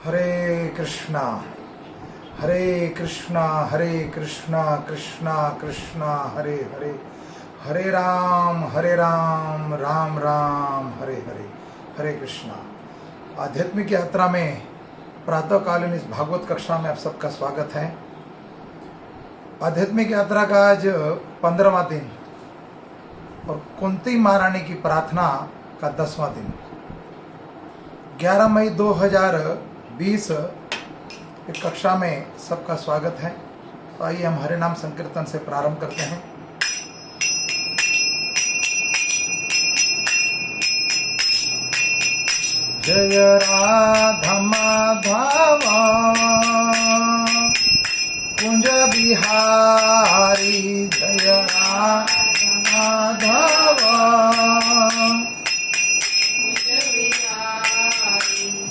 हरे कृष्णा हरे कृष्णा कृष्णा कृष्णा हरे हरे, हरे राम राम राम हरे हरे, हरे कृष्णा। आध्यात्मिक यात्रा में प्रातःकालीन इस भागवत कक्षा में आप सबका स्वागत है। आध्यात्मिक यात्रा का आज 15वां दिन और कुंती महारानी की प्रार्थना का 10वां दिन। 11 मई 2020 इस कक्षा में सबका स्वागत है। तो आइए हम हरे नाम संकीर्तन से प्रारंभ करते हैं। जय राधा माधव कुंज बिहारी, जय राधा माधव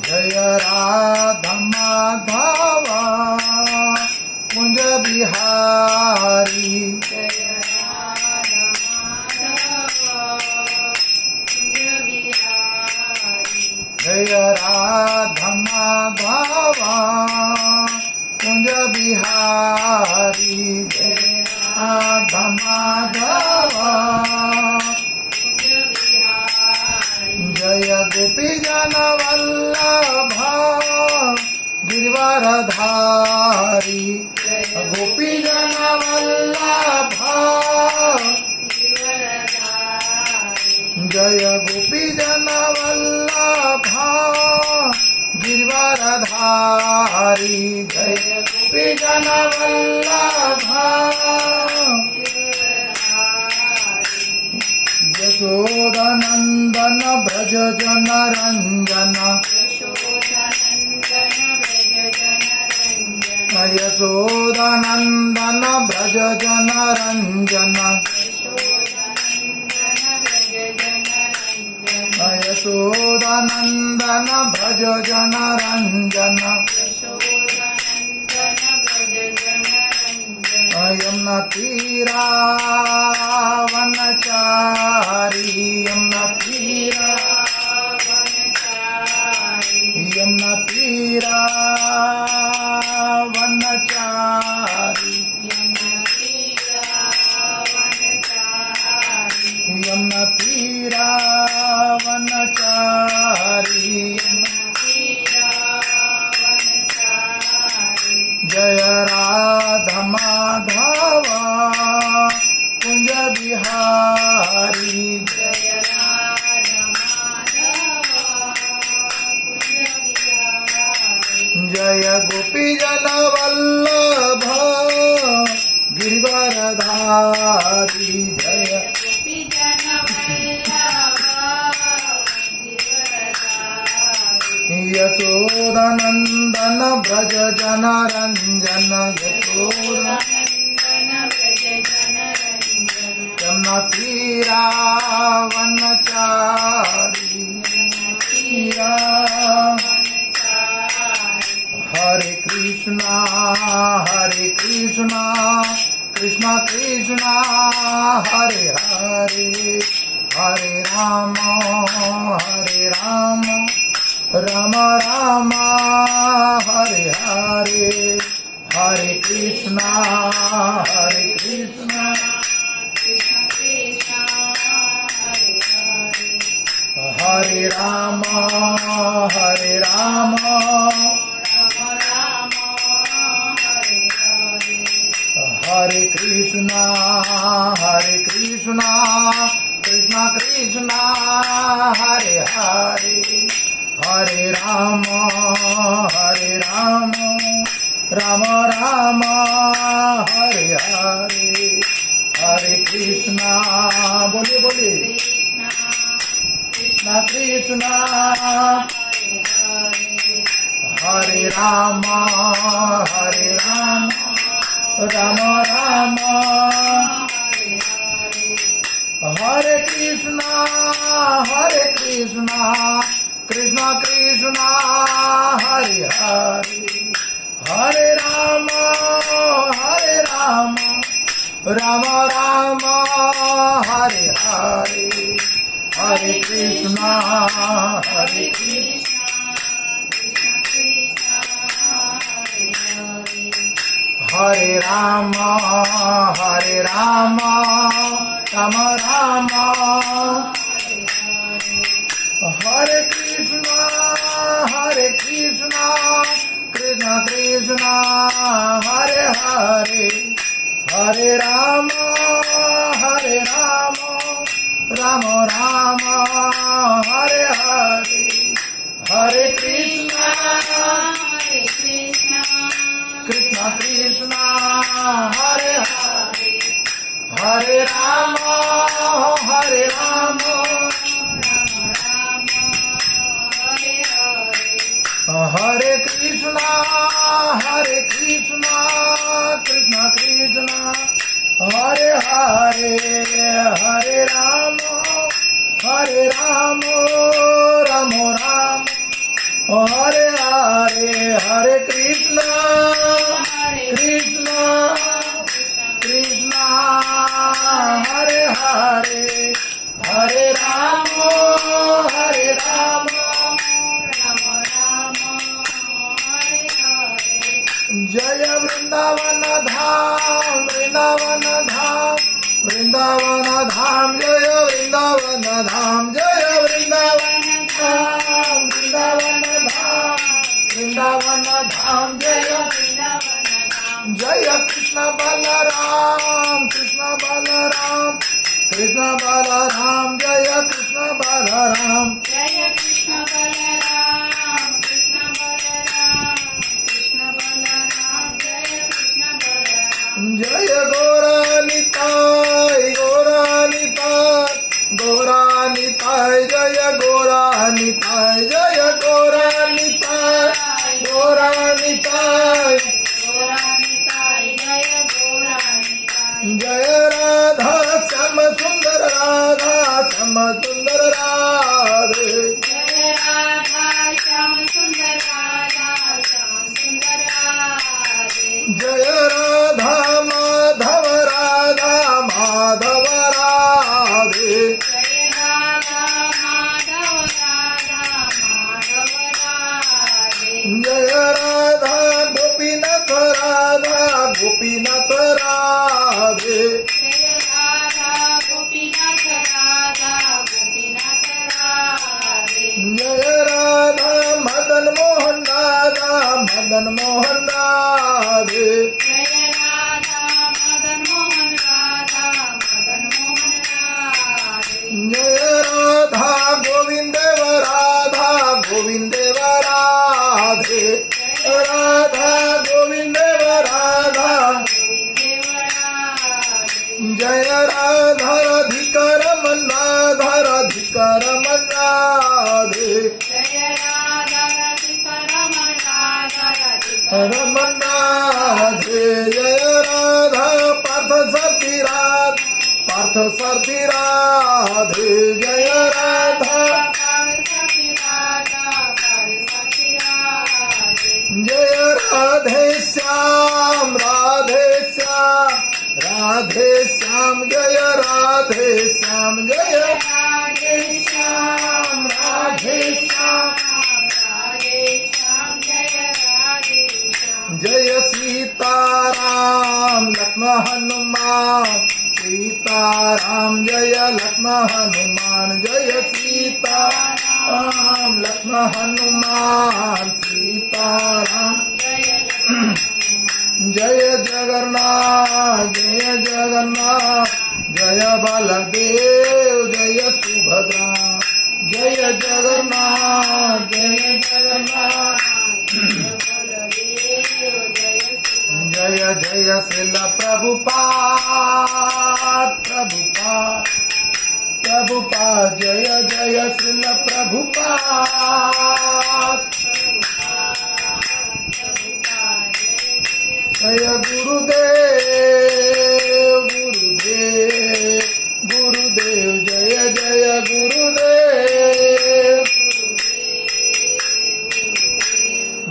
जय राधा माधव कुंज बिहारी, जय राधा माधव कुंज बिहारी, जय राधा माधव जय गोपी जन वल्लभ गिरिवरधारी, गोपी जन वल्लभ जय गोपी जन वल्लभ गिरिवरधारी, जय गोपी जन वल्लभ यशोदानंदन ब्रज जन रंजन, यशोदानंदन ब्रज जन रंजन, यशोदानंदन ब्रज जन रंजन, यमुना तीरा वनचारी, यमुना तीरा वनचारी, यमुना तीरा वनचारी, जय राधा माधव कुंज बिहारी, जय राधा माधव कुंज बिहारी, जय गोपी जन वल्लभ गिरिवरधारी, जय गोपी जन वल्लभ गिरिवरधारी, यशोदानंदन ब्रज जन रंजन, यशोदानंदन ब्रज जन रंजन, यमुना तीरा वनचारी, हरे कृष्णा कृष्णा कृष्णा हरे हरे, हरे राम राम राम हरे हरे, हरे कृष्णा कृष्णा कृष्णा हरे हरे, हरे राम राम हरे कृष्णा कृष्णा कृष्णा हरे हरे, हरे राम राम राम हरे हरे, हरे कृष्णा बोलिए बोलिए कृष्णा कृष्णा हरे राम राम राम हरे कृष्णा कृष्णा कृष्णा हरे हरे, हरे राम राम राम हरे हरे, हरे कृष्णा हरे राम राम राम हरे कृष्णा कृष्ण कृष्ण हरे हरे हरे राम राम राम हरे हरे हरे कृष्णा कृष्ण कृष्ण हरे हरे हरे राम हरे कृष्णा कृष्ण कृष्ण हरे हरे हरे राम राम राम हरे हरे हरे कृष्णा कृष्ण हरे हरे हरे राम जय वृंदावन धाम जय वृंदावन धाम जय वृंदावन धाम जय जय कृष्ण बलराम जय कृष्ण बलराम जय गौरानिताय जय गौरानिताय जय राधा श्याम सुंदर राधे जय राधा माधव राधे जय राधा गोपीनाथ राधे जय राधा मदन मोहन राधे जय राधा गोविंद राधे राधा गोविंद राधा जय राधा राधिकारमन राधे रमन राधे जय राधा पार्थ सारथी राधे जय राधा जय राधे श्याम जय राधे श्याम जय सीताराम लक्ष्मण हनुमान जय लक्ष्मण हनुमान जय सीताराम लक्ष्मण हनुमान सीताराम जय जगन्नाथ जय बलदेव जय सुभद्रा जय जगन्नाथ जय जय श्रील प्रभुपाद जय जय श्रील प्रभुपाद जय गुरुदेव जय जय गुरुदेव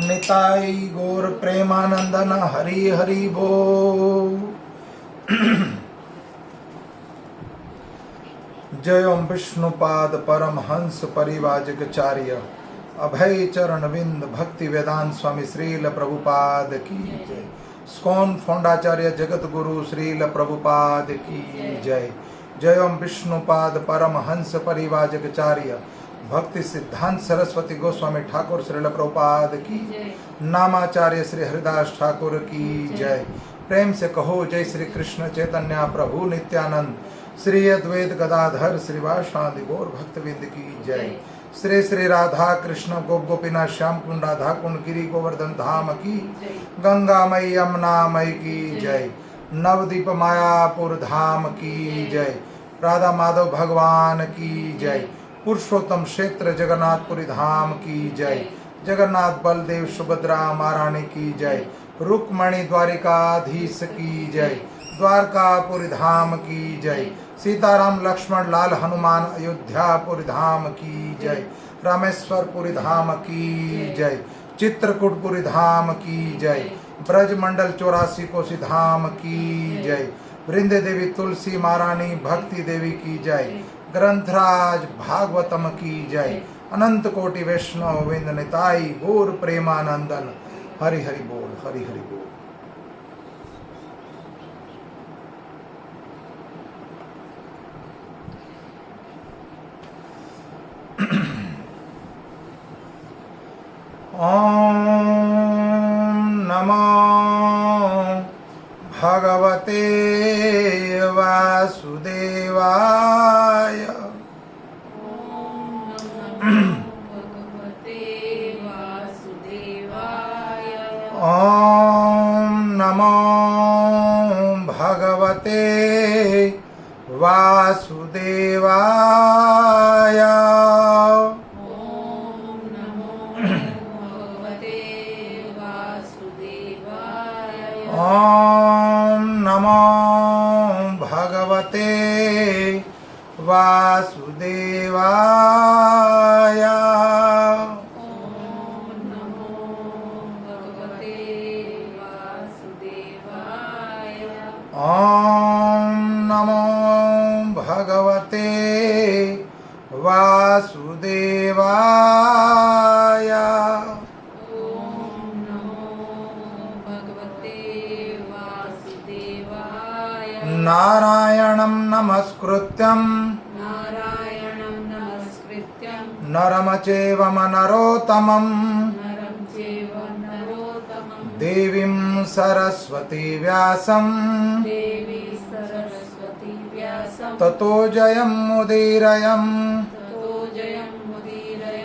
निताई गौर प्रेमानंदन हरि हरि बोल। जय ओम विष्णुपाद परमहंस परिवाजकाचार्य अभय चरण विंद भक्ति वेदांत स्वामी श्रील प्रभुपाद की जय। स्कॉन फौंडाचार्य जगत गुरु श्रील प्रभुपाद की जय। जय ओम विष्णुपाद परम हंस परिवाजकाचार्य भक्ति सिद्धांत सरस्वती गोस्वामी ठाकुर श्रील प्रभुपाद की। नामाचार्य श्री हरिदास ठाकुर की जय। प्रेम से कहो जय श्री कृष्ण चैतन्य प्रभु नित्यानंद श्री अद्वैत गदाधर श्रीवासादि गौर भक्तविंद की जय। श्री श्री राधा कृष्ण गोप गोपीनाथ श्याम कुंड राधा कुंड गिरी गोवर्धन धाम की। गंगा मई यमुना मई की जय। नवदीप मायापुर धाम की जय। राधा माधव भगवान की जय। पुरुषोत्तम क्षेत्र जगन्नाथपुरी धाम की जय। जगन्नाथ बलदेव सुभद्रा महारानी की जय। रुक्मणी द्वारिकाधीश की जय। द्वारकापुरी धाम की जय। सीताराम लक्ष्मण लाल हनुमान अयोध्यापुरी धाम की जय। रामेश्वरपुरी धाम की जय। चित्रकूटपुरी धाम की जय। ब्रजमंडल 84 कोसी धाम की जय। वृंदे देवी तुलसी महारानी भक्ति देवी की जय। ग्रंथराज भागवतम की जय। अनंत कोटि वैष्णव विंद निताई गौर प्रेमानंदन। हरि हरि बोल, हरि हरि बोल। ओम नमो भगवते वासुदेवाय। ओम नमो भगवते वासुदेवाय। ओम नमो भगवते वासुदेवाय। ओम नमो भगवते वासुदेवाय। नारायणं नमस्कृत्यं नरं चैव नरोत्तमं देवीं सरस्वती व्यासं ततो जयमुदीरयम्।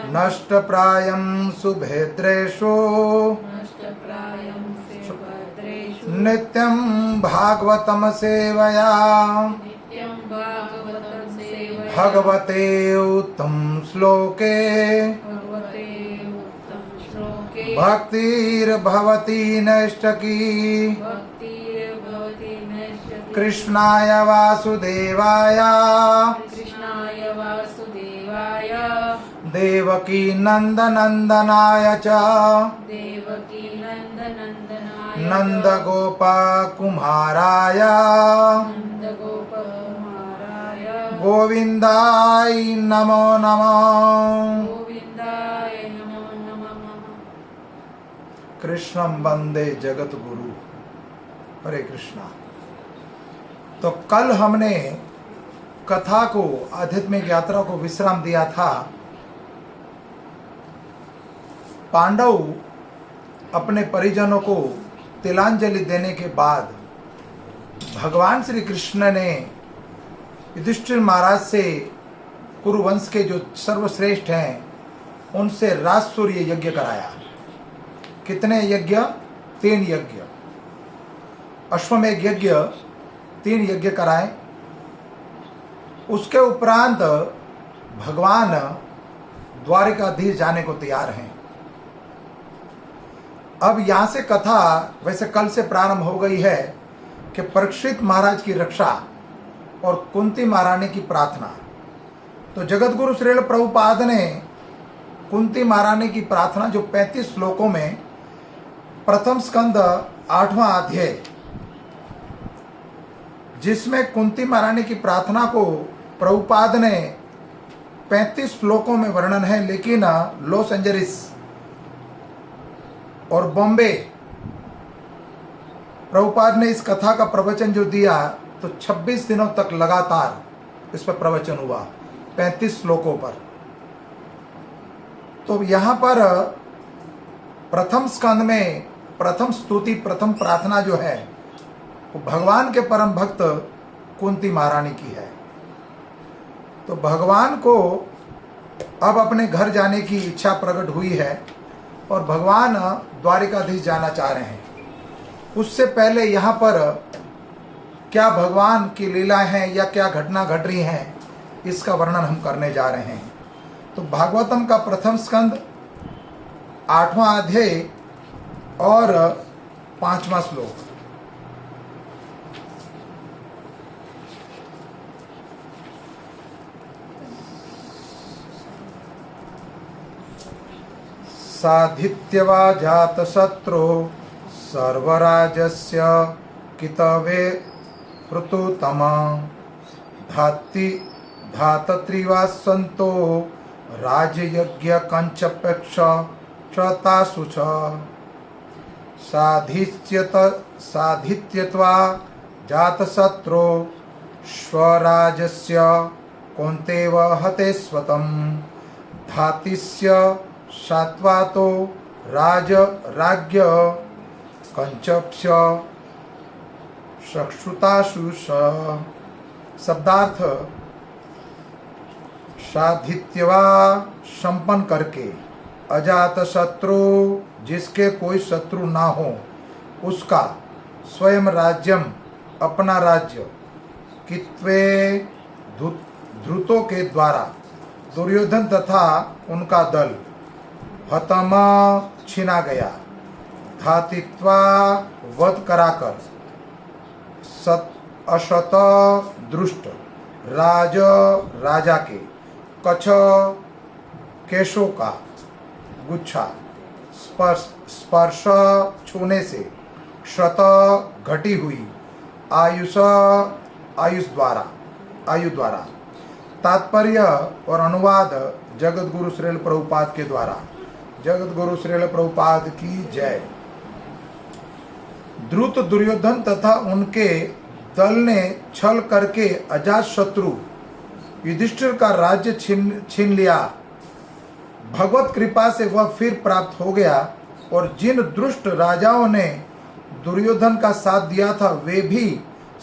नष्टप्रायं सुभद्रेषु नित्यं भागवतं सेवया। भगवते उत्तम श्लोके भक्तिर्भवति नैष्टकी। कृष्णाय वासुदेवाय देवकी नंदनंदनाय च नंदगोपकुमाराय गोविंदाय नमो नमः। कृष्णं वंदे जगत गुरु। हरे कृष्णा। तो कल हमने कथा को, आध्यात्मिक यात्रा को विश्राम दिया था। पांडव अपने परिजनों को तिलांजलि देने के बाद भगवान श्री कृष्ण ने युधिष्ठिर महाराज से कुरुवंश के जो सर्वश्रेष्ठ हैं उनसे राजसूय यज्ञ कराया। कितने यज्ञ? 3 यज्ञ। अश्वमेध यज्ञ 3 यज्ञ कराए। उसके उपरांत भगवान द्वारिकाधीश जाने को तैयार हैं। अब यहाँ से कथा वैसे कल से प्रारंभ हो गई है कि परीक्षित महाराज की रक्षा और कुंती महारानी की प्रार्थना। तो जगत गुरु श्रील प्रभुपाद ने कुंती महारानी की प्रार्थना जो 35 श्लोकों में प्रथम स्कंद 8वां अध्याय, जिसमें कुंती महारानी की प्रार्थना को प्रभुपाद ने 35 श्लोकों में वर्णन है, लेकिन लॉस एंजलिस और बॉम्बे प्रभुपाद ने इस कथा का प्रवचन जो दिया तो 26 दिनों तक लगातार इस पर प्रवचन हुआ, 35 श्लोकों पर। तो यहाँ पर प्रथम स्कंद में प्रथम स्तुति, प्रथम प्रार्थना जो है वो भगवान के परम भक्त कुंती महारानी की है। तो भगवान को अब अपने घर जाने की इच्छा प्रकट हुई है और भगवान द्वारिकाधीश जाना चाह रहे हैं। उससे पहले यहाँ पर क्या भगवान की लीलाएं हैं या क्या घटना घट रही हैं, इसका वर्णन हम करने जा रहे हैं। तो भागवतम का प्रथम स्कंद 8वां अध्याय और 5वां श्लोक। साधित्यवा जात शत्रु सर्वराजस्य कितवे ऋतुतम धातत्रिवा संतो राजयज्ञ कंचपेक्ष क्षतासु च साधित्यत्वा जातशत्रो स्वराजस्य कौन्तेव हते स्वतं धातिस्य सात्वातो राज्ञ कंचक्ष चक्षुतासु शब्दार्थ साधित्यवा संपन्न करके, अजात शत्रु जिसके कोई शत्रु ना हो उसका, स्वयं राज्यम अपना राज्य, कित्वे ध्रुतों के द्वारा दुर्योधन तथा उनका दल, हतम छीना गया, धातित्वा वध कराकर, अशत दृष्ट राजा के, कछ केशों का गुच्छा, स्पर्श छूने से, क्षत घटी हुई, आयु द्वारा। तात्पर्य और अनुवाद जगत गुरु श्रील प्रभुपाद के द्वारा। जगत गुरु श्रील प्रभुपाद की जय। द्रुत दुर्योधन तथा उनके दल ने छल करके अजात शत्रु युधिष्ठिर का राज्य छीन लिया। भगवत कृपा से वह फिर प्राप्त हो गया और जिन दुष्ट राजाओं ने दुर्योधन का साथ दिया था वे भी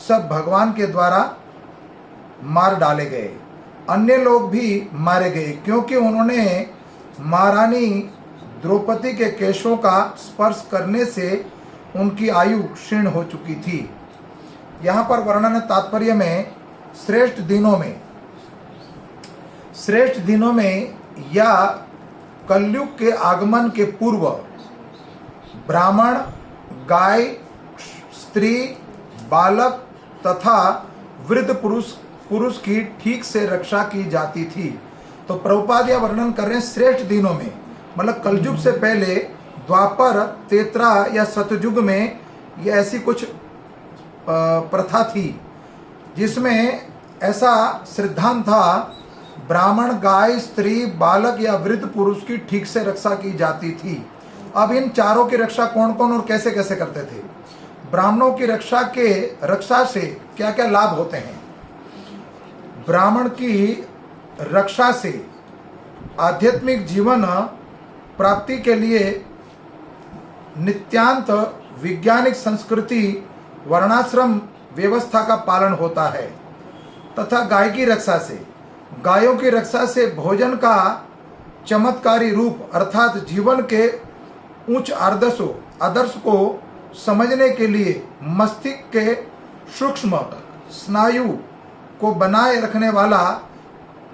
सब भगवान के द्वारा मार डाले गए। अन्य लोग भी मारे गए क्योंकि उन्होंने महारानी द्रौपदी के केशों का स्पर्श करने से उनकी आयु क्षीण हो चुकी थी। यहाँ पर वर्णन तात्पर्य में श्रेष्ठ दिनों में या कलयुग के आगमन के पूर्व ब्राह्मण, गाय, स्त्री, बालक तथा वृद्ध पुरुष की ठीक से रक्षा की जाती थी। तो प्रभुपाद यह वर्णन कर रहे हैं श्रेष्ठ दिनों में, मतलब कलयुग से पहले द्वापर, त्रेता या सतयुग में ये ऐसी कुछ प्रथा थी जिसमें ऐसा सिद्धांत था, ब्राह्मण, गाय, स्त्री, बालक या वृद्ध पुरुष की ठीक से रक्षा की जाती थी। अब इन चारों की रक्षा कौन कौन और कैसे कैसे करते थे? ब्राह्मणों की रक्षा से क्या क्या लाभ होते हैं? ब्राह्मण की रक्षा से आध्यात्मिक जीवन प्राप्ति के लिए नित्यांत वैज्ञानिक संस्कृति वर्णाश्रम व्यवस्था का पालन होता है। तथा गाय की रक्षा से, गायों की रक्षा से भोजन का चमत्कारी रूप अर्थात जीवन के उच्च आदर्श को समझने के लिए मस्तिष्क के सूक्ष्म स्नायु को बनाए रखने वाला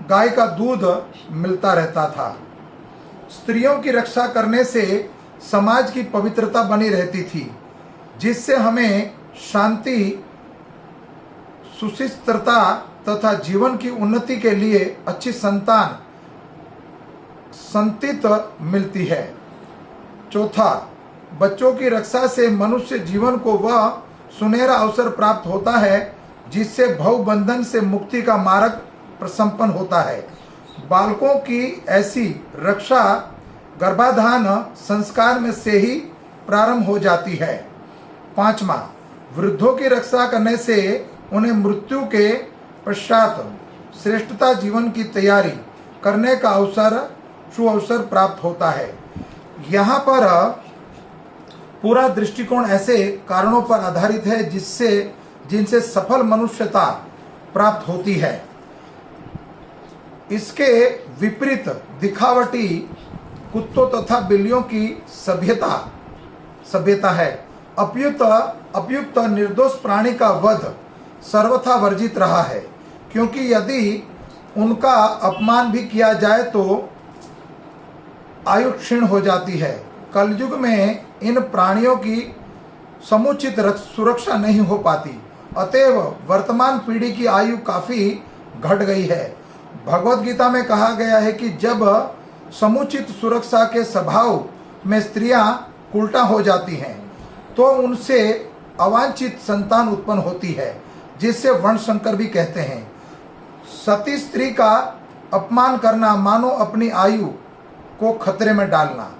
गाय का दूध मिलता रहता था। स्त्रियों की रक्षा करने से समाज की पवित्रता बनी रहती थी, जिससे हमें शांति, सुशिष्टता तथा जीवन की उन्नति के लिए अच्छी संतति मिलती है। चौथा, बच्चों की रक्षा से मनुष्य जीवन को वह सुनहरा अवसर प्राप्त होता है जिससे भवबंधन से मुक्ति का मार्ग संपन्न होता है। बालकों की ऐसी रक्षा गर्भाधान संस्कार में से ही प्रारंभ हो जाती है। पांचवा, वृद्धों की रक्षा करने से उन्हें मृत्यु के पश्चात श्रेष्ठता जीवन की तैयारी करने का सुअवसर प्राप्त होता है। यहाँ पर पूरा दृष्टिकोण ऐसे कारणों पर आधारित है जिनसे सफल मनुष्यता प्राप्त होती है। इसके विपरीत दिखावटी कुत्तों तथा बिल्लियों की सभ्यता है। अपुयुक्त निर्दोष प्राणी का वध सर्वथा वर्जित रहा है, क्योंकि यदि उनका अपमान भी किया जाए तो आयु क्षीण हो जाती है। कलयुग में इन प्राणियों की समुचित सुरक्षा नहीं हो पाती, अतएव वर्तमान पीढ़ी की आयु काफी घट गई है। भगवत गीता में कहा गया है कि जब समुचित सुरक्षा के स्वभाव में स्त्रियां उल्टा हो जाती हैं तो उनसे अवांछित संतान उत्पन्न होती है, जिससे वर्णशंकर भी कहते हैं। सती स्त्री का अपमान करना मानो अपनी आयु को खतरे में डालना।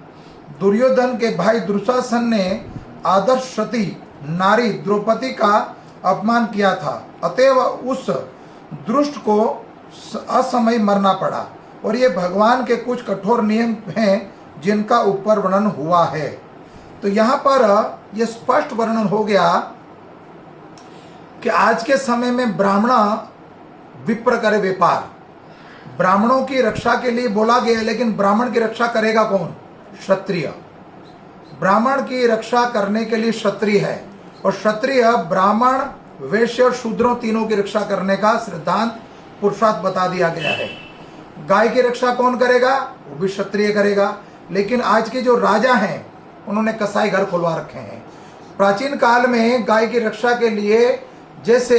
दुर्योधन के भाई दुशासन ने आदर्श सती नारी द्रौपदी का अपमान किया था, अतएव उस दुष्ट को असमय मरना पड़ा। और ये भगवान के कुछ कठोर नियम हैं जिनका ऊपर वर्णन हुआ है। तो यहाँ पर यह स्पष्ट वर्णन हो गया कि आज के समय में ब्राह्मण विप्र करे व्यापार। ब्राह्मणों की रक्षा के लिए बोला गया, लेकिन ब्राह्मण की रक्षा करेगा कौन? क्षत्रिय। ब्राह्मण की रक्षा करने के लिए क्षत्रिय है, और क्षत्रिय ब्राह्मण वैश्य और शूद्रों तीनों की रक्षा करने का सिद्धांत पुरुषार्थ बता दिया गया है। गाय की रक्षा कौन करेगा? वो भी क्षत्रिय करेगा। लेकिन आज के जो राजा हैं उन्होंने कसाई घर खुलवा रखे हैं। प्राचीन काल में गाय की रक्षा के लिए, जैसे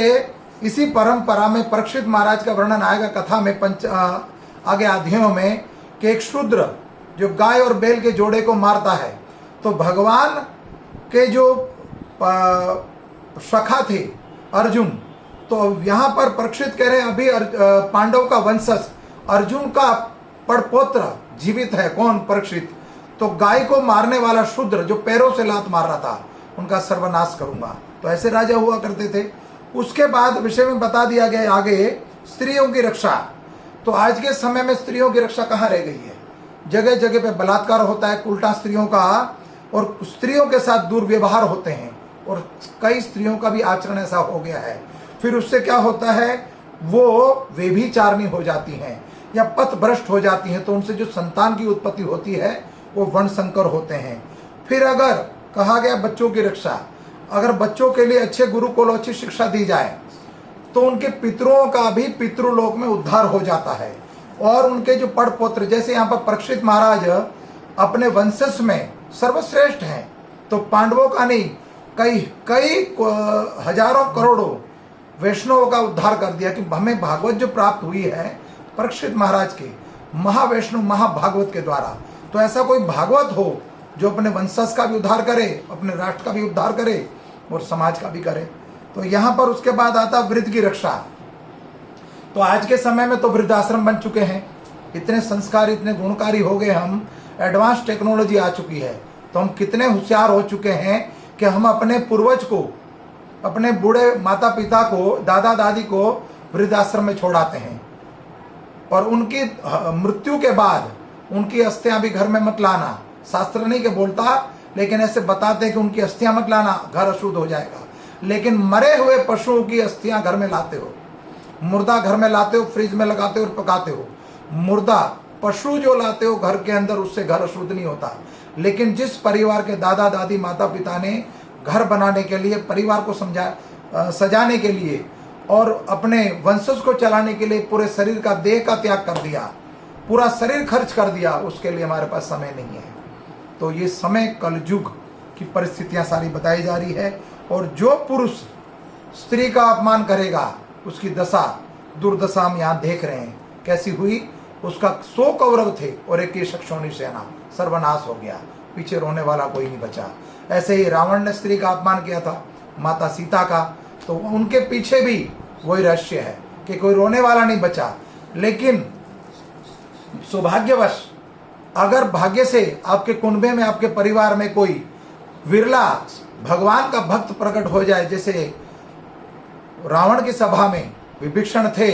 इसी परंपरा में परीक्षित महाराज का वर्णन आएगा कथा में आगे अध्यायों में, कि एक शूद्र जो गाय और बैल के जोड़े को मारता है, तो भगवान के जो सखा थे अर्जुन, तो यहाँ पर परीक्षित कह रहे हैं अभी पांडव का वंशज अर्जुन का पड़पोत्र जीवित है। कौन? परीक्षित। तो गाय को मारने वाला शूद्र जो पैरों से लात मार रहा था, उनका सर्वनाश करूंगा। तो ऐसे राजा हुआ करते थे। उसके बाद विषय में बता दिया गया आगे स्त्रियों की रक्षा। तो आज के समय में स्त्रियों की रक्षा कहाँ रह गई है? जगह जगह पे बलात्कार होता है उल्टा स्त्रियों का, और स्त्रियों के साथ दुर्व्यवहार होते हैं, और कई स्त्रियों का भी आचरण ऐसा हो गया है। फिर उससे क्या होता है? वो व्यभिचारिणी हो जाती हैं या पथ भ्रष्ट हो जाती हैं, तो उनसे जो संतान की उत्पत्ति होती है वो वर्णशंकर होते हैं। फिर अगर कहा गया बच्चों की रक्षा, अगर बच्चों के लिए अच्छे गुरुकुल अच्छी शिक्षा दी जाए तो उनके पितरों का भी पितृलोक में उद्धार हो जाता है। और उनके जो पड़पोत्र, जैसे यहाँ पर परीक्षित महाराज अपने वंशज में सर्वश्रेष्ठ हैं, तो पांडवों का नहीं, कई हजारों करोड़ों वैष्णवों का उद्धार कर दिया। कि हमें भागवत जो प्राप्त हुई है परीक्षित महाराज के महावैष्णव महाभागवत के द्वारा, तो ऐसा कोई भागवत हो जो अपने वंशज का भी उद्धार करे, अपने राष्ट्र का भी उद्धार करे और समाज का भी करे। तो यहाँ पर उसके बाद आता वृद्ध की रक्षा। तो आज के समय में तो वृद्धाश्रम बन चुके हैं, इतने संस्कार इतने गुणकारी हो गए, हम एडवांस टेक्नोलॉजी आ चुकी है, तो हम कितने होशियार हो चुके हैं कि हम अपने पूर्वज को, अपने बूढ़े माता पिता को, दादा दादी को वृद्धाश्रम में छोड़ाते हैं, और उनकी मृत्यु के बाद उनकी अस्थियां भी घर में मत लाना। शास्त्र नहीं के बोलता, लेकिन ऐसे बताते हैं कि उनकी अस्थियां मत लाना, घर अशुद्ध हो जाएगा। लेकिन मरे हुए पशुओं की अस्थियां घर में लाते हो, मुर्दा घर में लाते हो, फ्रिज में लगाते हो और पकाते हो। मुर्दा पशु जो लाते हो घर के अंदर, उससे घर अशुद्ध नहीं होता। लेकिन जिस परिवार के दादा दादी माता पिता ने घर बनाने के लिए, परिवार को सजाने के लिए और अपने वंशज को चलाने के लिए पूरे शरीर का, देह का त्याग कर दिया, पूरा शरीर खर्च कर दिया, उसके लिए हमारे पास समय नहीं है। तो ये समय कलयुग की परिस्थितियां सारी बताई जा रही है। और जो पुरुष स्त्री का अपमान करेगा उसकी दशा, दुर्दशा हम यहाँ देख रहे हैं कैसी हुई। उसका 100 कौरव थे और एक शक्षोणी सेना, सर्वनाश हो गया, पीछे रोने वाला कोई नहीं बचा। ऐसे ही रावण ने स्त्री का अपमान किया था, माता सीता का, तो उनके पीछे भी वही रहस्य है कि कोई रोने वाला नहीं बचा। लेकिन सौभाग्यवश अगर भाग्य से आपके कुनबे में, आपके परिवार में कोई विरला भगवान का भक्त प्रकट हो जाए। जैसे रावण की सभा में विभीषण थे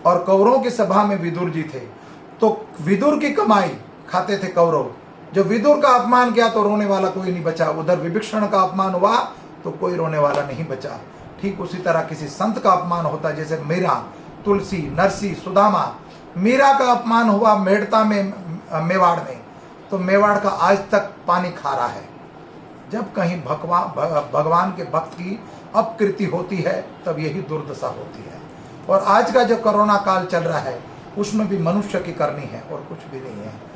और कौरवों की सभा में विदुर जी थे, तो विदुर की कमाई खाते थे कौरव। जब विदुर का अपमान किया तो रोने वाला कोई नहीं बचा, उधर विभीषण का अपमान हुआ तो कोई रोने वाला नहीं बचा। ठीक उसी तरह किसी संत का अपमान होता, जैसे मीरा, तुलसी, नरसी, सुदामा। मीरा का अपमान हुआ मेड़ता में, मेवाड़ में, तो मेवाड़ का आज तक पानी खारा है। जब कहीं भगवान के भक्त की अपकृति होती है तब यही दुर्दशा होती है। और आज का जो कोरोना काल चल रहा है उसमें भी मनुष्य की करनी है और कुछ भी नहीं है।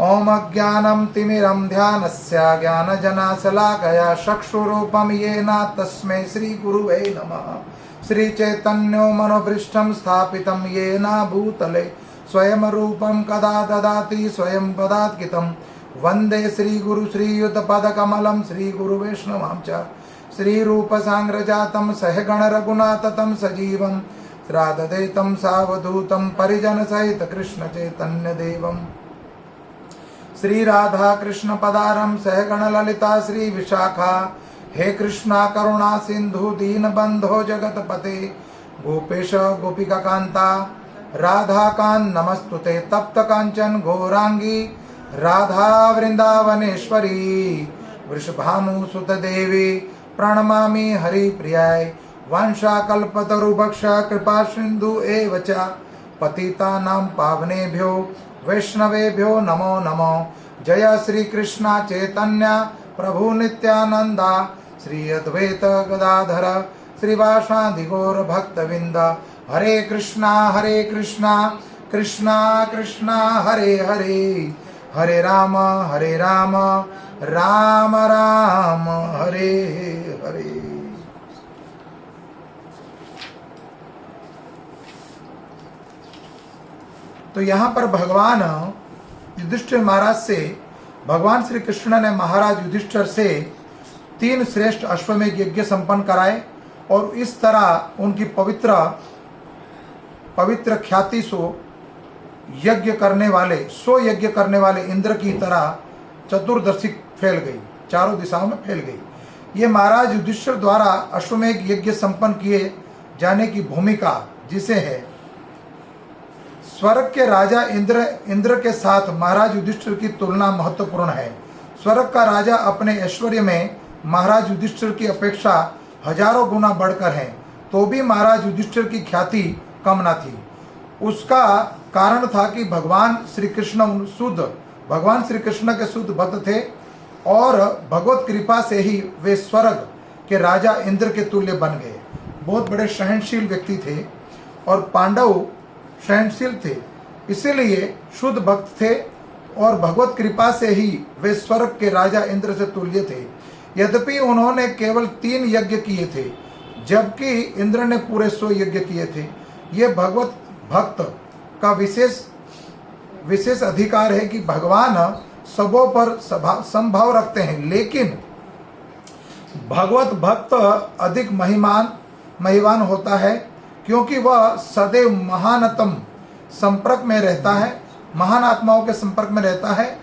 ओम अज्ञानम तिमिरम ध्यानस्य ज्ञानजनाशलाकया चक्षुरूपम येन तस्मै श्री गुरुवे नमः। श्री चैतन्यो मनोभृष्टं स्थापितं येन भूतले स्वयं रूपं कदा ददाति स्वयं पदात्कितं। वंदे श्री गुरु श्रीयुतपदकमलं श्री गुरु वैष्णवां च श्री रूप सांग्रजातं सहगण रघुनाथतं सजीवं श्राद्धदेतं सावधूतं परिजन सहित कृष्ण चैतन्य देवम्। श्री राधा कृष्ण पदारम सहगण ललिता श्री विशाखा। हे कृष्णा करुणा सिंधु दीन बंधो जगतपते गोपेश गोपिका कांता राधा कांत नमस्तुते। तप्त कांचन गौरांगी राधा वृंदावनेश्वरी वृषभानु सुत देवी प्रणमामि हरि प्रियाय। वांशा कल्पतरुभक्ष कृपा सिंधु एव च पतितानां पावनेभ्यो वैष्णवेभ्यो नमो नमो। जय श्री कृष्ण चैतन्य प्रभु नित्यानंदा श्री अद्वैत गदाधर श्रीवासादि गौर भक्तविंद। हरे कृष्णा कृष्णा कृष्णा हरे हरे, हरे राम राम राम हरे हरे। तो यहाँ पर भगवान युधिष्ठिर महाराज से, भगवान श्री कृष्ण ने महाराज युधिष्ठिर से 3 श्रेष्ठ अश्वमेध यज्ञ संपन्न कराए और इस तरह उनकी पवित्र ख्याति सो यज्ञ करने वाले इंद्र की तरह चतुर्दशी फैल गई, चारों दिशाओं में फैल गई। ये महाराज युधिष्ठिर द्वारा अश्वमेध यज्ञ संपन्न किए जाने की भूमिका जिसे है स्वर्ग के राजा इंद्र के साथ महाराज युधिष्ठिर की तुलना महत्वपूर्ण है। स्वर्ग का राजा अपने ऐश्वर्य में महाराज युधिष्ठिर की अपेक्षा हजारों गुना बढ़कर है, तो भी महाराज युधिष्ठिर की ख्याति कम न थी। उसका कारण था कि भगवान श्री कृष्ण के शुद्ध भक्त थे और भगवत कृपा से ही वे स्वर्ग के राजा इंद्र के तुल्य बन गए। बहुत बड़े सहनशील व्यक्ति थे और पांडव सहनशील थे, इसीलिए शुद्ध भक्त थे और भगवत कृपा से ही वे स्वर्ग के राजा इंद्र से तुल्य थे। यद्यपि उन्होंने केवल 3 यज्ञ किए थे जबकि इंद्र ने पूरे 100 यज्ञ किए थे। ये भगवत भक्त का विशेष अधिकार है कि भगवान सबों पर संभाव रखते हैं, लेकिन भगवत भक्त अधिक महिमान होता है क्योंकि वह सदैव महानतम संपर्क में रहता है, महान आत्माओं के संपर्क में रहता है।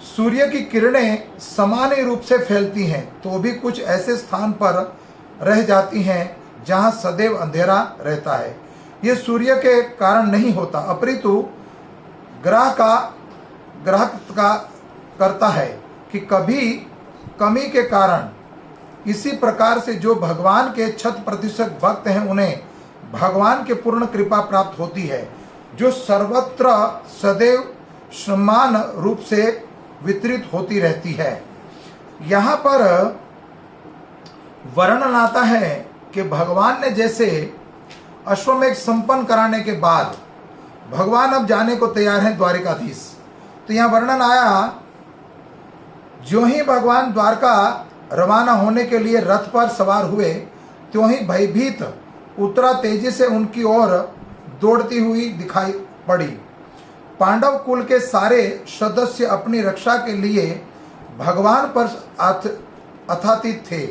सूर्य की किरणें समान रूप से फैलती हैं तो भी कुछ ऐसे स्थान पर रह जाती हैं जहां सदैव अंधेरा रहता है। ये सूर्य के कारण नहीं होता, अपितु ग्रह का करता है कि कभी कमी के कारण। इसी प्रकार से जो भगवान के 100% भक्त हैं उन्हें भगवान के पूर्ण कृपा प्राप्त होती है, जो सर्वत्र सदैव समान रूप से वितरित होती रहती है। यहाँ पर वर्णन आता है कि भगवान ने जैसे अश्वमेध संपन्न कराने के बाद भगवान अब जाने को तैयार हैं द्वारिकाधीश। तो यहाँ वर्णन आया, जो ही भगवान द्वारका रवाना होने के लिए रथ पर सवार हुए त्यों ही भयभीत उत्तरा तेजी से उनकी ओर दौड़ती हुई दिखाई पड़ी। पांडव कुल के सारे सदस्य अपनी रक्षा के लिए भगवान पर अथातीत थे,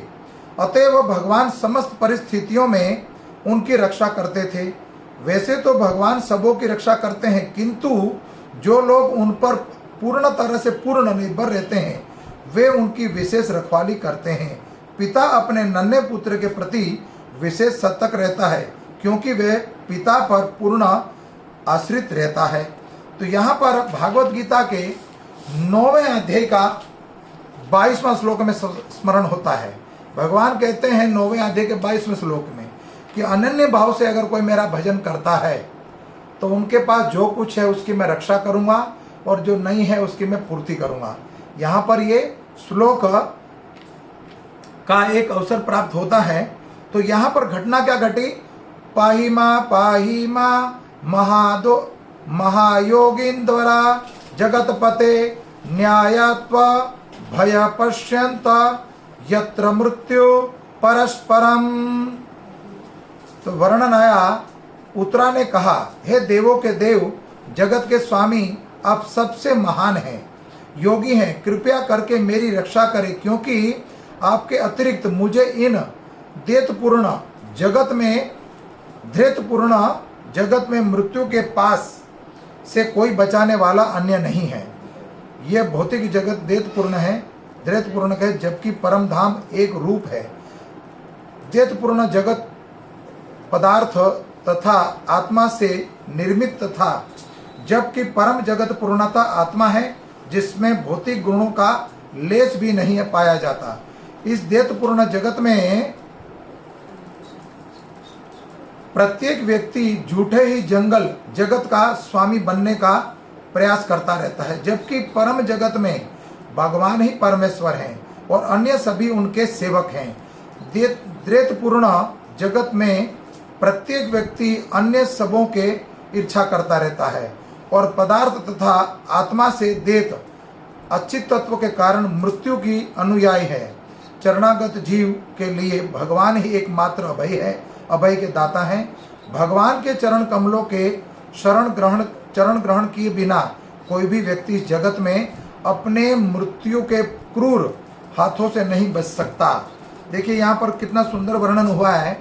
अतएव भगवान समस्त परिस्थितियों में उनकी रक्षा करते थे। वैसे तो भगवान सबों की रक्षा करते हैं, किंतु जो लोग उन पर पूर्ण तरह से पूर्ण निर्भर रहते हैं वे उनकी विशेष रखवाली करते हैं। पिता अपने नन्हे पुत्र के प्रति विशेष सतर्क रहता है, क्योंकि वे पिता पर पूर्ण आश्रित रहता है। तो यहाँ पर भागवत गीता के 9वें अध्याय का 22वां श्लोक में स्मरण होता है। भगवान कहते हैं 9वें अध्याय के 22वें श्लोक में कि अनन्य भाव से अगर कोई मेरा भजन करता है तो उनके पास जो कुछ है उसकी मैं रक्षा करूंगा और जो नहीं है उसकी मैं पूर्ति करूंगा। यहाँ पर ये श्लोक का एक अवसर प्राप्त होता है। तो यहाँ पर घटना क्या घटी? पाही माँ महायोगींद्वरा जगतपते न्यायत्व भय पश्यंत यत्र मृत्यु परस्परम। तो वर्णन आया, उत्तरा ने कहा, हे देवों के देव, जगत के स्वामी, आप सबसे महान हैं, योगी हैं, कृपया करके मेरी रक्षा करें, क्योंकि आपके अतिरिक्त मुझे इन दैत्यपूर्ण जगत में मृत्यु के पास से कोई बचाने वाला अन्य नहीं है। यह भौतिक जगत दैत्यपूर्ण है, जबकि परम धाम एक रूप है। दैत्यपूर्ण जगत पदार्थ तथा आत्मा से निर्मित तथा जबकि परम जगत पूर्णता आत्मा है, जिसमें भौतिक गुणों का लेश भी नहीं पाया जाता। इस दैत्यपूर्ण जगत में प्रत्येक व्यक्ति झूठे ही जगत का स्वामी बनने का प्रयास करता रहता है, जबकि परम जगत में भगवान ही परमेश्वर हैं और अन्य सभी उनके सेवक हैं। दैत्यपूर्ण जगत में प्रत्येक व्यक्ति अन्य सबों के इच्छा करता रहता है और पदार्थ तथा आत्मा से दैत्य अचित तत्व के कारण मृत्यु की अनुयायी है। चरणागत जीव के लिए भगवान ही एकमात्र अभय है, अभय के दाता हैं। भगवान के चरण कमलों के चरण ग्रहण किए बिना कोई भी व्यक्ति इस जगत में अपने मृत्यु के क्रूर हाथों से नहीं बच सकता। देखिए यहाँ पर कितना सुंदर वर्णन हुआ है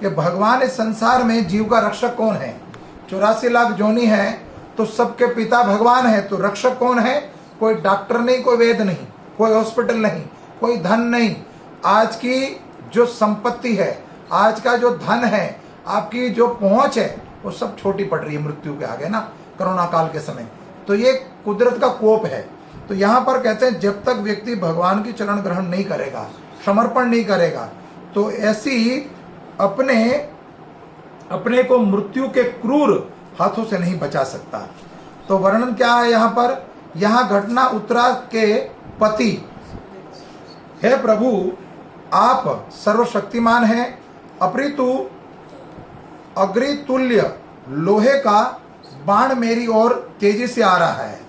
कि भगवान इस संसार में जीव का रक्षक कौन है। 84 लाख जोनी है तो सबके पिता भगवान है, तो रक्षक कौन है? कोई डॉक्टर नहीं, कोई वैद्य नहीं, कोई हॉस्पिटल नहीं, कोई धन नहीं। आज की जो संपत्ति है, आज का जो धन है, आपकी जो पहुंच है, वो सब छोटी पड़ रही है मृत्यु के आगे ना, कोरोना काल के समय। तो ये कुदरत का कोप है। तो यहाँ पर कहते हैं जब तक व्यक्ति भगवान की चरण ग्रहण नहीं करेगा, समर्पण नहीं करेगा, तो ऐसी अपने को मृत्यु के क्रूर हाथों से नहीं बचा सकता। तो वर्णन क्या है यहाँ पर? यहाँ घटना उत्तरा के पति, हे प्रभु, आप सर्वशक्तिमान हैं, अपितु अग्नितुल्य लोहे का बाण मेरी ओर तेजी से आ रहा है।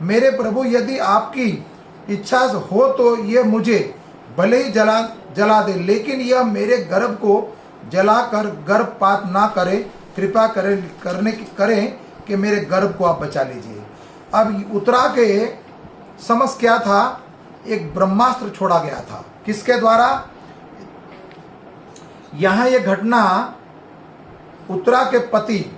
मेरे प्रभु, यदि आपकी इच्छा हो तो ये मुझे भले ही जला दे, लेकिन यह मेरे गर्भ को जलाकर गर्भपात ना करे। कृपा करें कि मेरे गर्भ को आप बचा लीजिए। अब उत्तरा के समझ क्या था? एक ब्रह्मास्त्र छोड़ा गया था। किसके द्वारा? यहाँ ये घटना उत्तरा के पति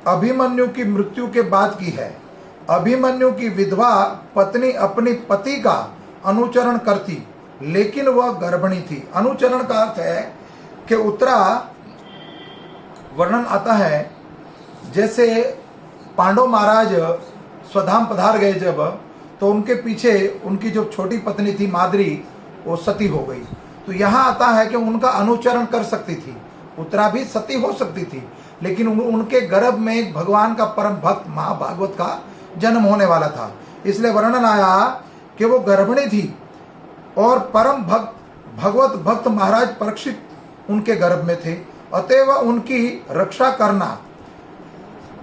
अभिमन्यु की मृत्यु के बाद की है। अभिमन्यु की विधवा पत्नी अपनी पति का अनुचरण करती, लेकिन वह गर्भिणी थी। अनुचरण का अर्थ है कि उत्तरा, वर्णन आता है जैसे पांडव महाराज स्वधाम पधार गए जब, तो उनके पीछे उनकी जो छोटी पत्नी थी माद्री, वो सती हो गई। तो यहाँ आता है कि उनका अनुचरण कर सकती थी, उत्तरा भी सती हो सकती थी, लेकिन उनके गर्भ में एक भगवान का परम भक्त महाभागवत का जन्म होने वाला था। इसलिए वर्णन आया कि वो गर्भिणी थी और परम भगवत भक्त महाराज परीक्षित उनके गर्भ में थे। अतएव उनकी रक्षा करना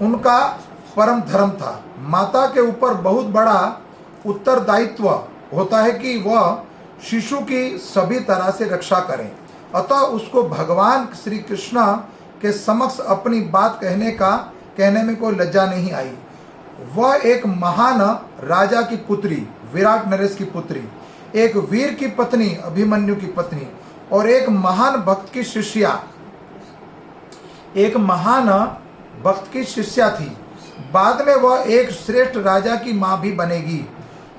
उनका परम धर्म था। माता के ऊपर बहुत बड़ा उत्तरदायित्व होता है कि वह शिशु की सभी तरह से रक्षा करें। अतः उसको भगवान श्री कृष्ण के समक्ष अपनी बात कहने में कोई लज्जा नहीं आई। वह एक महान राजा की पुत्री, विराट नरेश की पुत्री, एक वीर की पत्नी, अभिमन्यु की पत्नी, और एक महान भक्त की शिष्या थी। बाद में वह एक श्रेष्ठ राजा की मां भी बनेगी।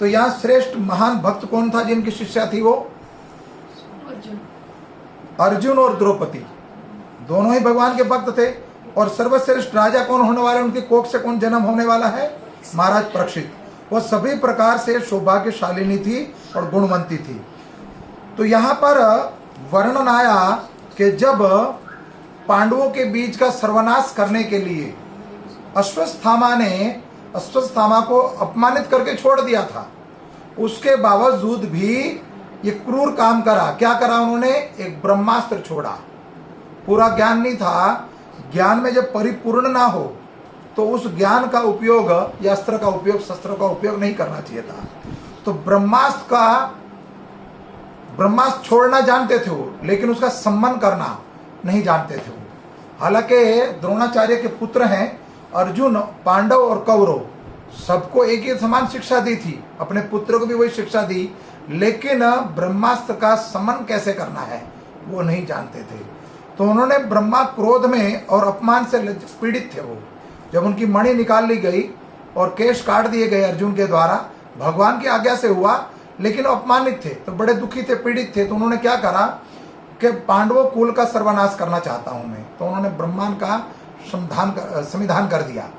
तो यहाँ श्रेष्ठ महान भक्त कौन था जिनकी शिष्या थी? वो अर्जुन और द्रौपदी दोनों ही भगवान के भक्त थे। और सर्वश्रेष्ठ राजा कौन होने वाले, उनकी कोख से कौन जन्म होने वाला है? महाराज परीक्षित। वह सभी प्रकार से सौभाग्यशालिनी थी और गुणवंती थी। तो यहाँ पर वर्णन आया कि जब पांडवों के बीच का सर्वनाश करने के लिए अश्वत्थामा ने अश्वत्थामा को अपमानित करके छोड़ दिया था, उसके बावजूद भी ये क्रूर काम करा। क्या करा उन्होंने? एक ब्रह्मास्त्र छोड़ा। पूरा ज्ञान नहीं था, ज्ञान में जब परिपूर्ण ना हो तो उस ज्ञान का उपयोग या अस्त्र का उपयोग, शस्त्र का उपयोग नहीं करना चाहिए था। तो ब्रह्मास्त्र छोड़ना जानते थे वो, लेकिन उसका सम्मान करना नहीं जानते थे वो। हालांकि द्रोणाचार्य के पुत्र हैं अर्जुन, पांडव और कौरव, सबको एक ही समान शिक्षा दी थी, अपने पुत्र को भी वही शिक्षा दी, लेकिन ब्रह्मास्त्र का सम्मान कैसे करना है वो नहीं जानते थे। तो उन्होंने ब्रह्मा क्रोध में और अपमान से पीड़ित थे वो। जब उनकी मणि निकाल ली गई और केश काट दिए गए अर्जुन के द्वारा, भगवान की आज्ञा से हुआ, लेकिन वो अपमानित थे, तो बड़े दुखी थे, पीड़ित थे। तो उन्होंने क्या करा कि पांडवों कुल का सर्वनाश करना चाहता हूं मैं। तो उन्होंने ब्रह्मांड का संविधान कर दिया।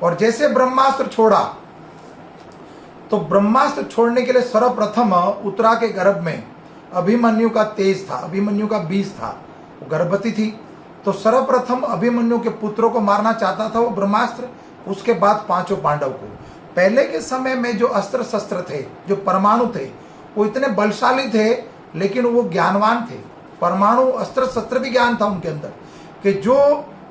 और जैसे ब्रह्मास्त्र छोड़ा, तो ब्रह्मास्त्र छोड़ने के लिए सर्वप्रथम उत्तरा के गर्भ में अभिमन्यु का तेज था, अभिमन्यु का बीज था, वो गर्भवती थी। तो सर्वप्रथम अभिमन्यु के पुत्रों को मारना चाहता था वो ब्रह्मास्त्र, उसके बाद पांचों पांडव को। पहले के समय में जो अस्त्र शस्त्र थे, जो परमाणु थे, वो इतने बलशाली थे, लेकिन वो ज्ञानवान थे। परमाणु अस्त्र शस्त्र भी ज्ञान था उनके अंदर कि जो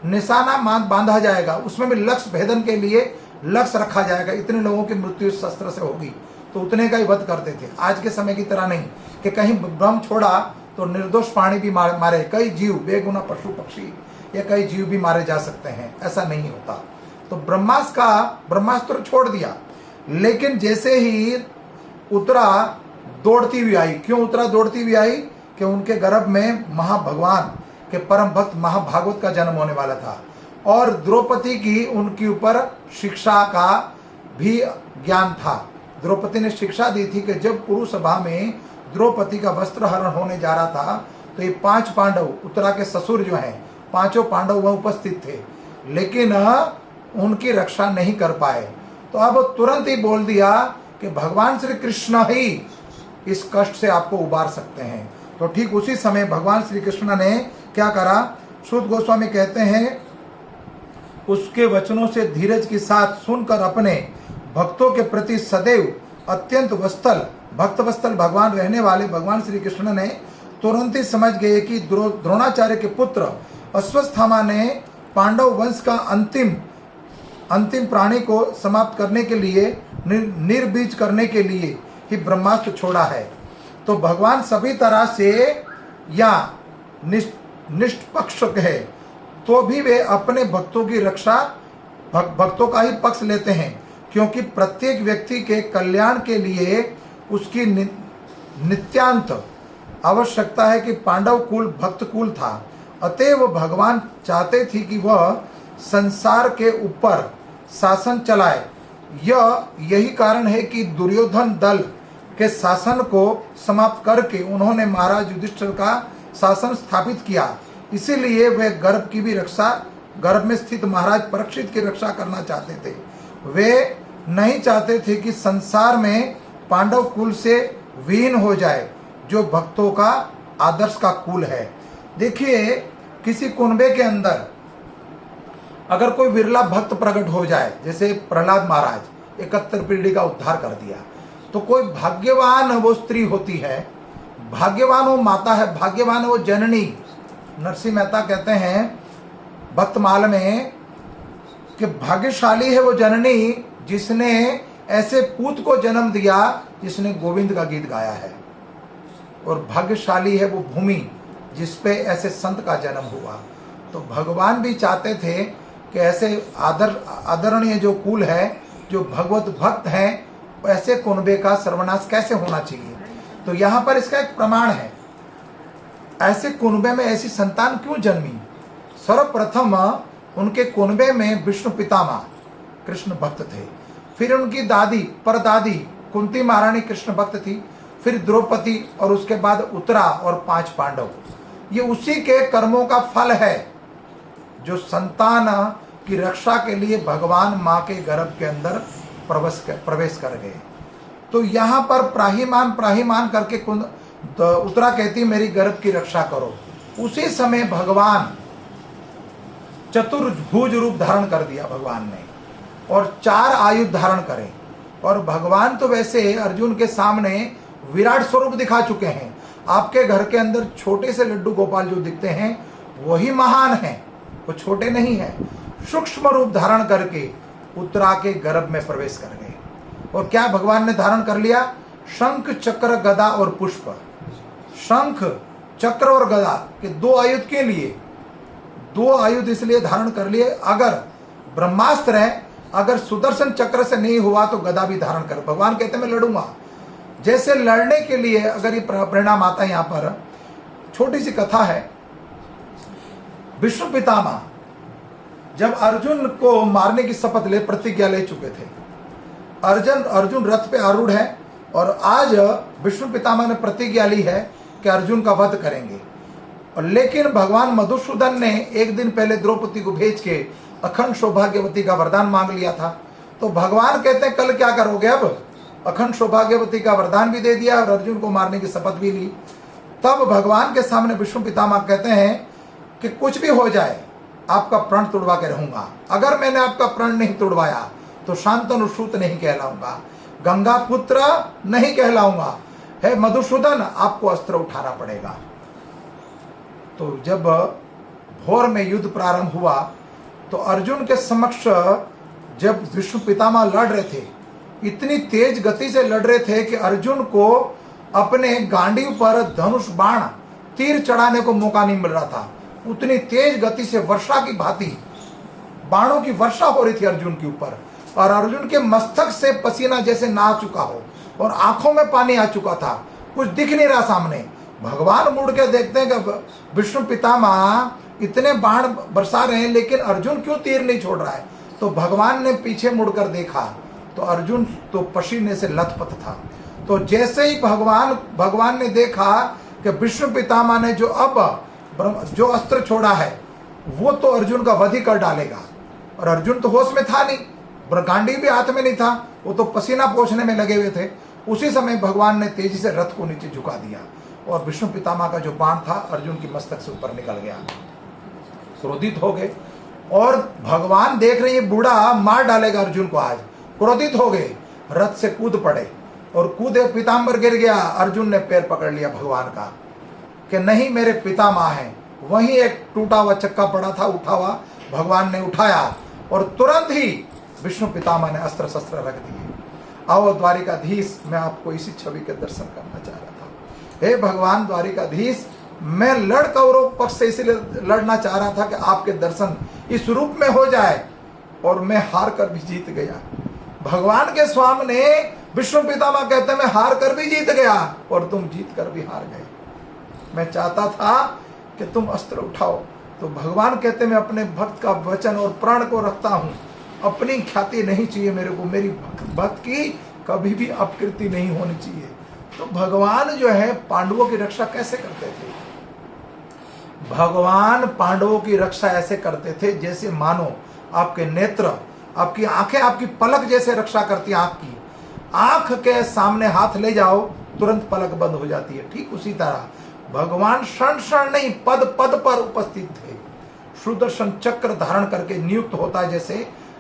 निशाना बांधा जाएगा, उसमें भी लक्ष्य भेदन के लिए लक्ष्य रखा जाएगा, इतने लोगों की मृत्यु इस शस्त्र से होगी, तो उतने का ही वध करते थे। आज के समय की तरह नहीं कि कहीं ब्रह्म छोड़ा तो निर्दोष प्राणी भी मारे, कई जीव, बेगुना पशु पक्षी या कई जीव भी मारे जा सकते हैं, ऐसा नहीं होता। तो ब्रह्मास्त्र छोड़ दिया, लेकिन जैसे ही उत्तरा दौड़ती हुई आई, क्यों उत्तरा दौड़ती हुई आई? कि उनके गर्भ में महाभगवान के परम भक्त महाभागवत का जन्म होने वाला था। और द्रौपदी की उनके ऊपर शिक्षा का भी ज्ञान था। द्रौपदी ने शिक्षा दी थी कि जब पुरुष सभा में द्रौपदी का वस्त्र हरण होने जा रहा था, तो ये 5 पांडव, उत्तरा के ससुर जो हैं, पांचों पांडव वह उपस्थित थे, लेकिन उनकी रक्षा नहीं कर पाए। तो अब तुरंत ही बोल दिया कि भगवान श्री कृष्ण ही इस कष्ट से आपको उबार सकते हैं। तो ठीक उसी समय भगवान श्री कृष्ण ने क्या करा? सूत गोस्वामी कहते हैं, उसके वचनों से धीरज के साथ सुनकर अपने भक्तों के प्रति सदैव अत्यंत भक्तवत्सल भगवान रहने वाले भगवान श्री कृष्ण ने तुरंत ही समझ गए कि द्रोणाचार्य के पुत्र अश्वत्थामा ने पांडव वंश का अंतिम प्राणी को समाप्त करने के लिए, निर्बीज करने के लिए ही ब्रह्मास्त्र छोड़ा है। तो भगवान सभी तरह से या निष्पक्ष है, तो भी वे अपने भक्तों की रक्षा, भक्तों का ही पक्ष लेते हैं, क्योंकि प्रत्येक व्यक्ति के कल्याण के लिए उसकी नित्यांत आवश्यकता है कि पांडव कुल भक्त कुल था। अतएव भगवान चाहते थे कि वह संसार के ऊपर शासन चलाए। यही कारण है कि दुर्योधन दल के शासन को समाप्त करके उन्होंने महाराज युधिष्ठिर का शासन स्थापित किया। इसीलिए वे गर्भ की भी रक्षा, गर्भ में स्थित महाराज परीक्षित की रक्षा करना चाहते थे। वे नहीं चाहते थे कि संसार में पांडव कुल से विहीन हो जाए, जो भक्तों का आदर्श का कुल है। देखिए, किसी कुनबे के अंदर अगर कोई विरला भक्त प्रकट हो जाए, जैसे प्रहलाद महाराज 71 पीढ़ी का उद्धार कर दिया, तो कोई भाग्यवान वो स्त्री होती है, भाग्यवान वो माता है, भाग्यवान वो जननी। नरसिंह मेहता कहते हैं भक्तमाल में कि भाग्यशाली है वो जननी जिसने ऐसे पूत को जन्म दिया जिसने गोविंद का गीत गाया है, और भाग्यशाली है वो भूमि जिस पे ऐसे संत का जन्म हुआ। तो भगवान भी चाहते थे कि ऐसे आदरणीय जो कुल है, जो भगवत भक्त हैं, ऐसे कुनबे का सर्वनाश कैसे होना चाहिए। तो यहाँ पर इसका एक प्रमाण है, ऐसे कुनबे में ऐसी संतान क्यों जन्मी। सर्वप्रथम उनके कुनबे में विष्णु पितामह कृष्ण भक्त थे, फिर उनकी दादी परदादी कुंती महारानी कृष्ण भक्त थी, फिर द्रौपदी और उसके बाद उत्तरा और 5 पांडव। ये उसी के कर्मों का फल है जो संतान की रक्षा के लिए भगवान माँ के गर्भ के अंदर प्रवेश कर गए। तो यहाँ पर प्राहिमान प्राहिमान करके उत्तरा कहती मेरी गर्भ की रक्षा करो। उसी समय भगवान चतुर्भुज रूप धारण कर दिया भगवान ने, और 4 आयुध धारण करे। और भगवान तो वैसे अर्जुन के सामने विराट स्वरूप दिखा चुके हैं। आपके घर के अंदर छोटे से लड्डू गोपाल जो दिखते हैं वही महान हैं, वो छोटे नहीं हैं। सूक्ष्म रूप धारण करके उत्तरा के गर्भ में प्रवेश कर गए। और क्या भगवान ने धारण कर लिया? शंख चक्र गदा और पुष्प। शंख चक्र और गदा के 2 आयुध के लिए 2 आयुध इसलिए धारण कर लिए, अगर ब्रह्मास्त्र है, अगर सुदर्शन चक्र से नहीं हुआ तो गदा भी धारण कर। भगवान कहते मैं लड़ूंगा। जैसे लड़ने के लिए अगर ये परिणाम आता है, यहाँ पर छोटी सी कथा है। विष्णु पितामह जब अर्जुन को मारने की शपथ ले प्रतिज्ञा ले चुके थे, अर्जुन रथ पे आरूढ़ है और आज विष्णु पितामह ने प्रतिज्ञा ली है कि अर्जुन का वध करेंगे। और लेकिन भगवान मधुसूदन ने एक दिन पहले द्रौपदी को भेज के अखंड सौभाग्यवती का वरदान मांग लिया था। तो भगवान कहते हैं कल क्या करोगे? अब अखंड सौभाग्यवती का वरदान भी दे दिया और अर्जुन को मारने की शपथ भी ली। तब भगवान के सामने विष्णु पितामह कहते हैं कि कुछ भी हो जाए आपका प्रण तुड़वा के रहूंगा। अगर मैंने आपका प्रण नहीं तुड़वाया तो शांतनु सूत नहीं कहलाऊंगा, गंगा पुत्र नहीं कहलाऊंगा। हे मधुसूदन, आपको अस्त्र उठाना पड़ेगा। तो जब भोर में युद्ध प्रारंभ हुआ तो अर्जुन के समक्ष जब विष्णु पितामह लड़ रहे थे, इतनी तेज गति से लड़ रहे थे कि अर्जुन को अपने गांडीव पर धनुष बाण तीर चढ़ाने को मौका नहीं मिल रहा था। उतनी तेज गति से वर्षा की भांति बाणों की वर्षा हो रही थी अर्जुन के ऊपर, और अर्जुन के मस्तक से पसीना जैसे नहा चुका हो और आंखों में पानी आ चुका था, कुछ दिख नहीं रहा सामने। भगवान मुड़ के देखते हैं कि विष्णु पितामह इतने बाण बरसा रहे हैं लेकिन अर्जुन क्यों तीर नहीं छोड़ रहा है। तो भगवान ने पीछे मुड़कर देखा तो अर्जुन तो पसीने से लथपथ था। तो जैसे ही भगवान ने देखा कि विष्णु पितामह ने जो अस्त्र छोड़ा है वो तो अर्जुन का वध ही कर डालेगा, और अर्जुन तो होश में था नहीं, गांडी भी हाथ में नहीं था, वो तो पसीना पोंछने में लगे हुए थे। उसी समय भगवान ने तेजी से रथ को नीचे झुका दिया और विष्णु पितामह का जो बाण था अर्जुन की मस्तक से ऊपर निकल गया। क्रोधित हो गए और भगवान देख रहे हैं बूढ़ा मार डालेगा अर्जुन को आज। क्रोधित हो गए, रथ से कूद पड़े और कूदे, पीताम्बर गिर गया। अर्जुन ने पैर पकड़ लिया भगवान का कि नहीं मेरे पितामह हैं। वहीं एक टूटा हुआ चक्का पड़ा था, उठा हुआ भगवान ने उठाया और तुरंत ही विष्णु पितामह ने अस्त्र शस्त्र रख दिए। आओ द्वारिकाधीश, मैं आपको इसी छवि के दर्शन करना चाह रहा था। हे भगवान द्वारिकाधीश, मैं लड़ कौरव पक्ष से इसलिए लड़ना चाह रहा था कि आपके दर्शन इस रूप में हो जाए, और मैं हार कर भी जीत गया। भगवान के सामने विष्णु पितामह कहते मैं हार कर भी जीत गया और तुम जीत कर भी हार गए। मैं चाहता था कि तुम अस्त्र उठाओ। तो भगवान कहते मैं अपने भक्त का वचन और प्राण को रखता हूं, अपनी ख्याति नहीं चाहिए मेरे को, मेरी भक्त की कभी भी अपकृति नहीं होनी चाहिए। तो भगवान जो है पांडवों की रक्षा कैसे करते थे? भगवान पांडवों की रक्षा ऐसे करते थे जैसे मानो आपके नेत्र, आपकी आंखें, आपकी पलक जैसे रक्षा करती है। आंख की, आंख के सामने हाथ ले जाओ तुरंत पलक बंद हो जाती है। ठीक उसी तरह भगवान क्षण क्षण नहीं पद पद पर उपस्थित थे। सुदर्शन चक्र धारण करके नियुक्त होता है,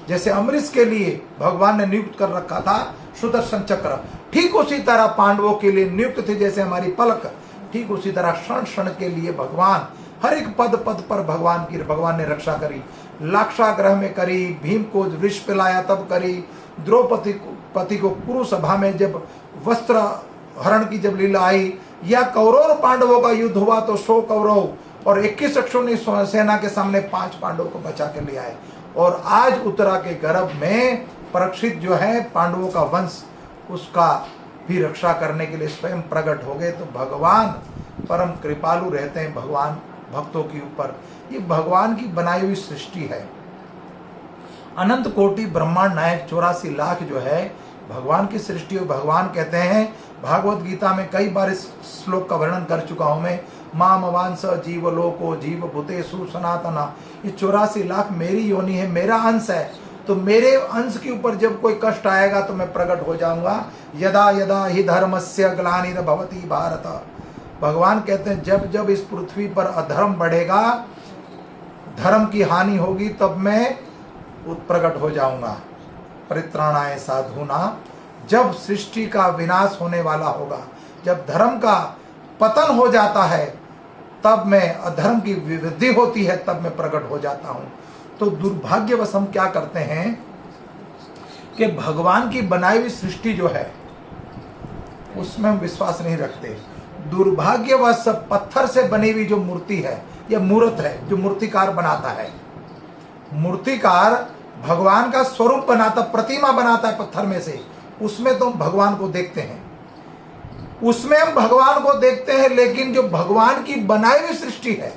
जैसे अमरीश के लिए भगवान ने नियुक्त कर रखा था सुदर्शन चक्र, ठीक उसी तरह पांडवों के लिए नियुक्त थे जैसे हमारी पलक। ठीक उसी तरह क्षण क्षण के लिए भगवान हर एक पद पद पर भगवान ने रक्षा करी। लाक्षागृह में करी, भीम को विष पिलाया तब करी, द्रौपदी को कुरु सभा में जब वस्त्र हरण की जब लीला आई, या कौरव और पांडवों का युद्ध हुआ तो 100 कौरव और 21 अक्षौणी सेना के सामने 5 पांडवों को बचा के ले आए। और आज उत्तरा के गर्भ में परीक्षित जो है पांडवों का वंश, उसका भी रक्षा करने के लिए स्वयं प्रकट हो गए। तो भगवान परम कृपालु रहते हैं भगवान भक्तों के ऊपर। ये भगवान की बनाई हुई सृष्टि है। अनंत कोटि ब्रह्मांड नायक 84 लाख जो है भगवान की सृष्टि और भगवान कहते हैं, भागवत गीता में कई बार इस श्लोक का वर्णन कर चुका हूं मैं, माम अवांस जीव लोको जीव भूतेषु सनातना, ये 84 लाख मेरी योनि है, मेरा अंश है। तो मेरे अंश के ऊपर जब कोई कष्ट आएगा तो मैं प्रकट हो जाऊंगा। यदा यदा ही धर्मस्य ग्लानिर्भवति भारत, भगवान कहते हैं जब जब इस पृथ्वी पर अधर्म बढ़ेगा, धर्म की हानि होगी, तब मैं प्रकट हो जाऊंगा। परित्राणाय साधुना, जब सृष्टि का विनाश होने वाला होगा, जब धर्म का पतन हो जाता है, तब मैं, अधर्म की वृद्धि होती है, तब मैं प्रकट हो जाता हूं। तो दुर्भाग्यवश हम क्या करते हैं कि भगवान की बनाई हुई सृष्टि जो है उसमें हम विश्वास नहीं रखते। दुर्भाग्यवश पत्थर से बनी हुई जो मूर्ति है, यह मूर्त है जो मूर्तिकार बनाता है। मूर्तिकार भगवान का स्वरूप बनाता, प्रतिमा बनाता है पत्थर में से, उसमें तो हम भगवान को देखते हैं, उसमें हम भगवान को देखते हैं। लेकिन जो भगवान की बनाई हुई सृष्टि है,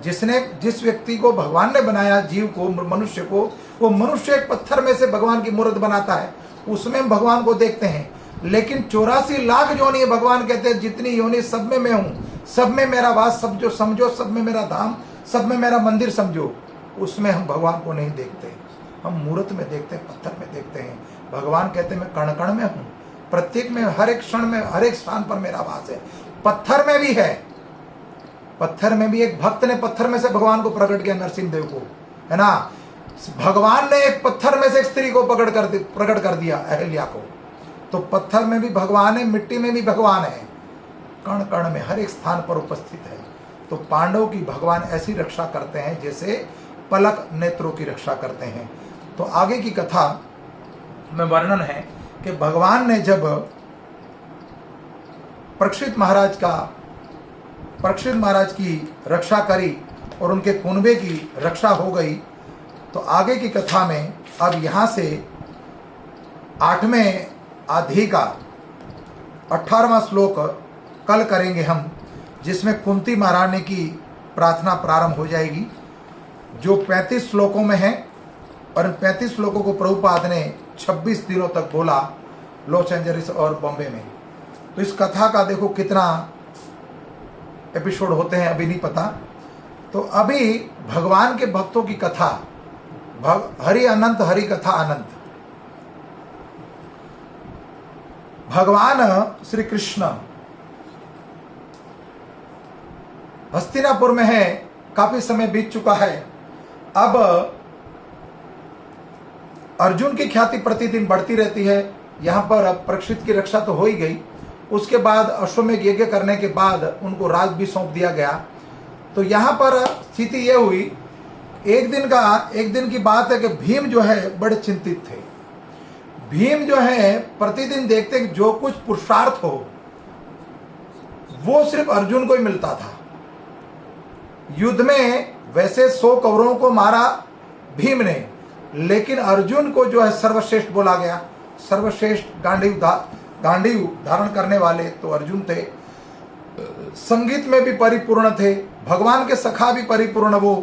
जिस व्यक्ति को भगवान ने बनाया, जीव को, मनुष्य को, वो मनुष्य एक पत्थर में से भगवान की मूर्त बनाता है, उसमें हम भगवान को देखते हैं। लेकिन 84 लाख योनि, भगवान कहते हैं जितनी योनि सब में मैं हूं, सब में मेरा वास, सब जो समझो, सब में मेरा धाम, सब में मेरा मंदिर समझो, उसमें हम भगवान को नहीं देखते। हम मूर्त में देखते हैं, पत्थर में देखते हैं। भगवान कहते हैं मैं कण कण में हूं, प्रत्येक में, हर एक क्षण में, हर एक स्थान पर मेरा वास है। पत्थर में भी है, पत्थर में भी एक भक्त ने पत्थर में से भगवान को प्रकट किया, नरसिंह देव को, है ना। भगवान ने एक पत्थर में से एक स्त्री को प्रकट कर दिया, अहिल्या को। तो पत्थर में भी भगवान है, मिट्टी में भी भगवान है, कण कण में, हर एक स्थान पर उपस्थित है। तो पांडव की भगवान ऐसी रक्षा करते हैं जैसे पलक नेत्रों की रक्षा करते हैं। तो आगे की कथा में वर्णन है कि भगवान ने जब परीक्षित महाराज की रक्षा करी और उनके कुनबे की रक्षा हो गई, तो आगे की कथा में अब यहाँ से 8वें अध्याय का 18वां श्लोक कल करेंगे हम, जिसमें कुंती महारानी की प्रार्थना प्रारंभ हो जाएगी, जो 35 श्लोकों में है। और इन 35 श्लोकों को प्रभुपाद ने 26 दिनों तक बोला लॉस एंजलिस और बॉम्बे में। तो इस कथा का देखो कितना एपिसोड होते हैं, अभी नहीं पता। तो अभी भगवान के भक्तों की कथा, हरि अनंत, हरि कथा अनंत। भगवान श्री कृष्ण हस्तिनापुर में है, काफी समय बीत चुका है। अब अर्जुन की ख्याति प्रतिदिन बढ़ती रहती है। यहाँ पर परीक्षित की रक्षा तो हो ही गई, उसके बाद अश्वमेध यज्ञ करने के बाद उनको राज भी सौंप दिया गया। तो यहाँ पर स्थिति ये हुई, एक दिन की बात है कि भीम जो है बड़े चिंतित थे। भीम जो है प्रतिदिन देखते कि जो कुछ पुरुषार्थ हो वो सिर्फ अर्जुन को ही मिलता था। युद्ध में वैसे 100 कौरवों को मारा भीम ने, लेकिन अर्जुन को जो है सर्वश्रेष्ठ बोला गया। सर्वश्रेष्ठ गांडीव धारण करने वाले तो अर्जुन थे। संगीत में भी परिपूर्ण थे, भगवान के सखा भी परिपूर्ण वो।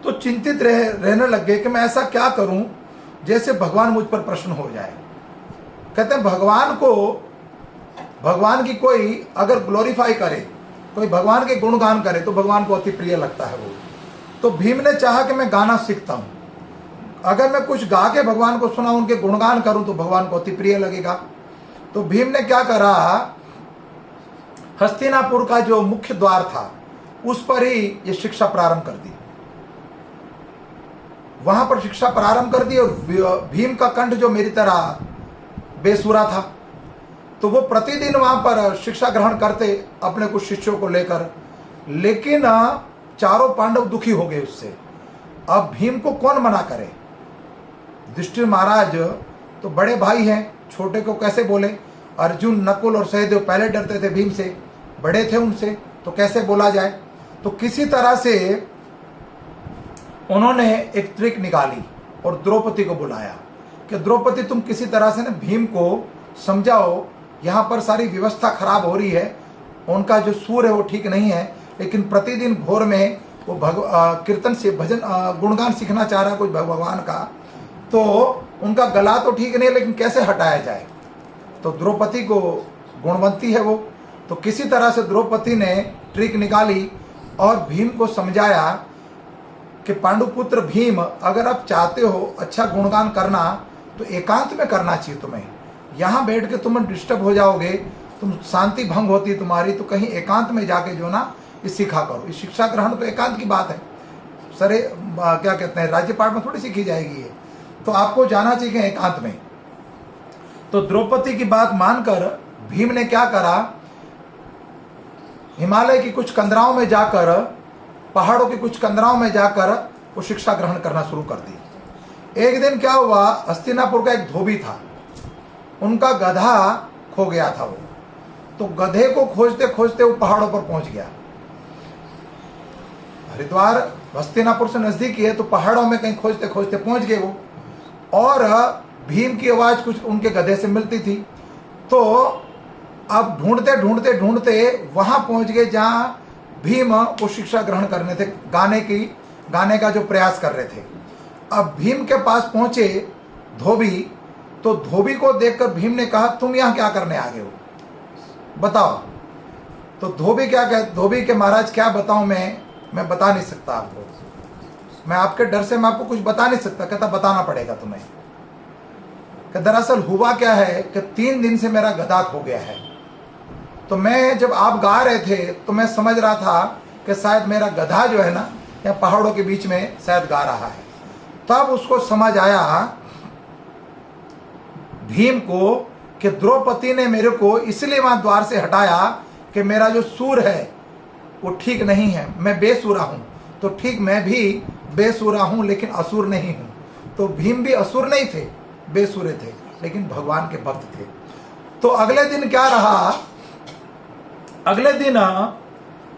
तो चिंतित रहने लग गए कि मैं ऐसा क्या करूं जैसे भगवान मुझ पर प्रसन्न हो जाए। कहते हैं भगवान की कोई अगर ग्लोरीफाई करे, कोई भगवान के गुणगान करे तो भगवान को अति प्रिय लगता है वो। तो भीम ने चाहा कि मैं गाना सीखता हूं, अगर मैं कुछ गा के भगवान को सुना, उनके गुणगान करूं तो भगवान को अति प्रिय लगेगा। तो भीम ने क्या करा, हस्तिनापुर का जो मुख्य द्वार था उस पर ही ये शिक्षा प्रारंभ कर दी। वहां पर शिक्षा प्रारंभ कर दी। और भीम का कंठ जो मेरी तरह बेसुरा था, तो वो प्रतिदिन वहां पर शिक्षा ग्रहण करते अपने कुछ शिष्यों को लेकर। लेकिन चारों पांडव दुखी हो गए उससे। अब भीम को कौन मना करे। युधिष्ठिर महाराज तो बड़े भाई हैं, छोटे को कैसे बोले। अर्जुन, नकुल और सहदेव पहले डरते थे भीम से, बड़े थे उनसे, तो कैसे बोला जाए। तो किसी तरह से उन्होंने एक ट्रिक निकाली और द्रौपदी को बुलाया कि द्रौपदी तुम किसी तरह से ना भीम को समझाओ, यहाँ पर सारी व्यवस्था खराब हो रही है, उनका जो सूर है वो ठीक नहीं है, लेकिन प्रतिदिन भोर में वो कीर्तन से भजन गुणगान सीखना चाह रहा है कोई भगवान का। तो उनका गला तो ठीक नहीं, लेकिन कैसे हटाया जाए। तो द्रौपदी को गुणवंती है वो, तो किसी तरह से द्रौपदी ने ट्रिक निकाली और भीम को समझाया कि पांडुपुत्र भीम, अगर आप चाहते हो अच्छा गुणगान करना तो एकांत में करना चाहिए तुम्हें। यहाँ बैठ के तुम डिस्टर्ब हो जाओगे, तुम शांति भंग होती तुम्हारी, तो कहीं एकांत में जाके जो ना ये सीखा करो। ये शिक्षा ग्रहण तो एकांत की बात है, सरे क्या कहते हैं, राज्यपाठ में थोड़ी सीखी जाएगी ये, तो आपको जाना चाहिए एकांत में। तो द्रौपदी की बात मानकर भीम ने क्या करा, हिमालय की कुछ कंदराओं में जाकर, पहाड़ों की कुछ कंदराओं में जाकर वो शिक्षा ग्रहण करना शुरू कर दी। एक दिन क्या हुआ, हस्तिनापुर का एक धोबी था, उनका गधा खो गया था वो, तो गधे को खोजते खोजते वो पहाड़ों पर पहुंच गया। हरिद्वार हस्तिनापुर से नजदीक ही है, तो पहाड़ों में कहीं खोजते खोजते पहुंच गए वो, और भीम की आवाज कुछ उनके गधे से मिलती थी। तो अब ढूंढते ढूंढते ढूंढते वहां पहुंच गए जहां भीम को शिक्षा ग्रहण करने थे, गाने का जो प्रयास कर रहे थे। अब भीम के पास पहुंचे धोबी, तो धोबी को देखकर भीम ने कहा, तुम यहां क्या करने आ गए हो, बताओ। तो धोबी क्या कहते, धोबी के महाराज क्या बताऊं मैं बता नहीं सकता आपको, मैं आपके डर से मैं आपको कुछ बता नहीं सकता। कहता बताना पड़ेगा तुम्हें। कि दरअसल हुआ क्या है कि 3 दिन से मेरा गधा खो गया है, तो मैं जब आप गा रहे थे तो मैं समझ रहा था कि शायद मेरा गधा जो है ना या पहाड़ों के बीच में शायद गा रहा है। तब उसको समझ आया भीम को कि द्रौपदी ने मेरे को इसलिए वहां द्वार से हटाया कि मेरा जो सूर है वो ठीक नहीं है, मैं बेसुरा हूं। तो ठीक मैं भी बेसुरा हूं, लेकिन असुर नहीं हूं। तो भीम भी असुर नहीं थे, बेसुरे थे, लेकिन भगवान के भक्त थे। तो अगले दिन क्या रहा, अगले दिन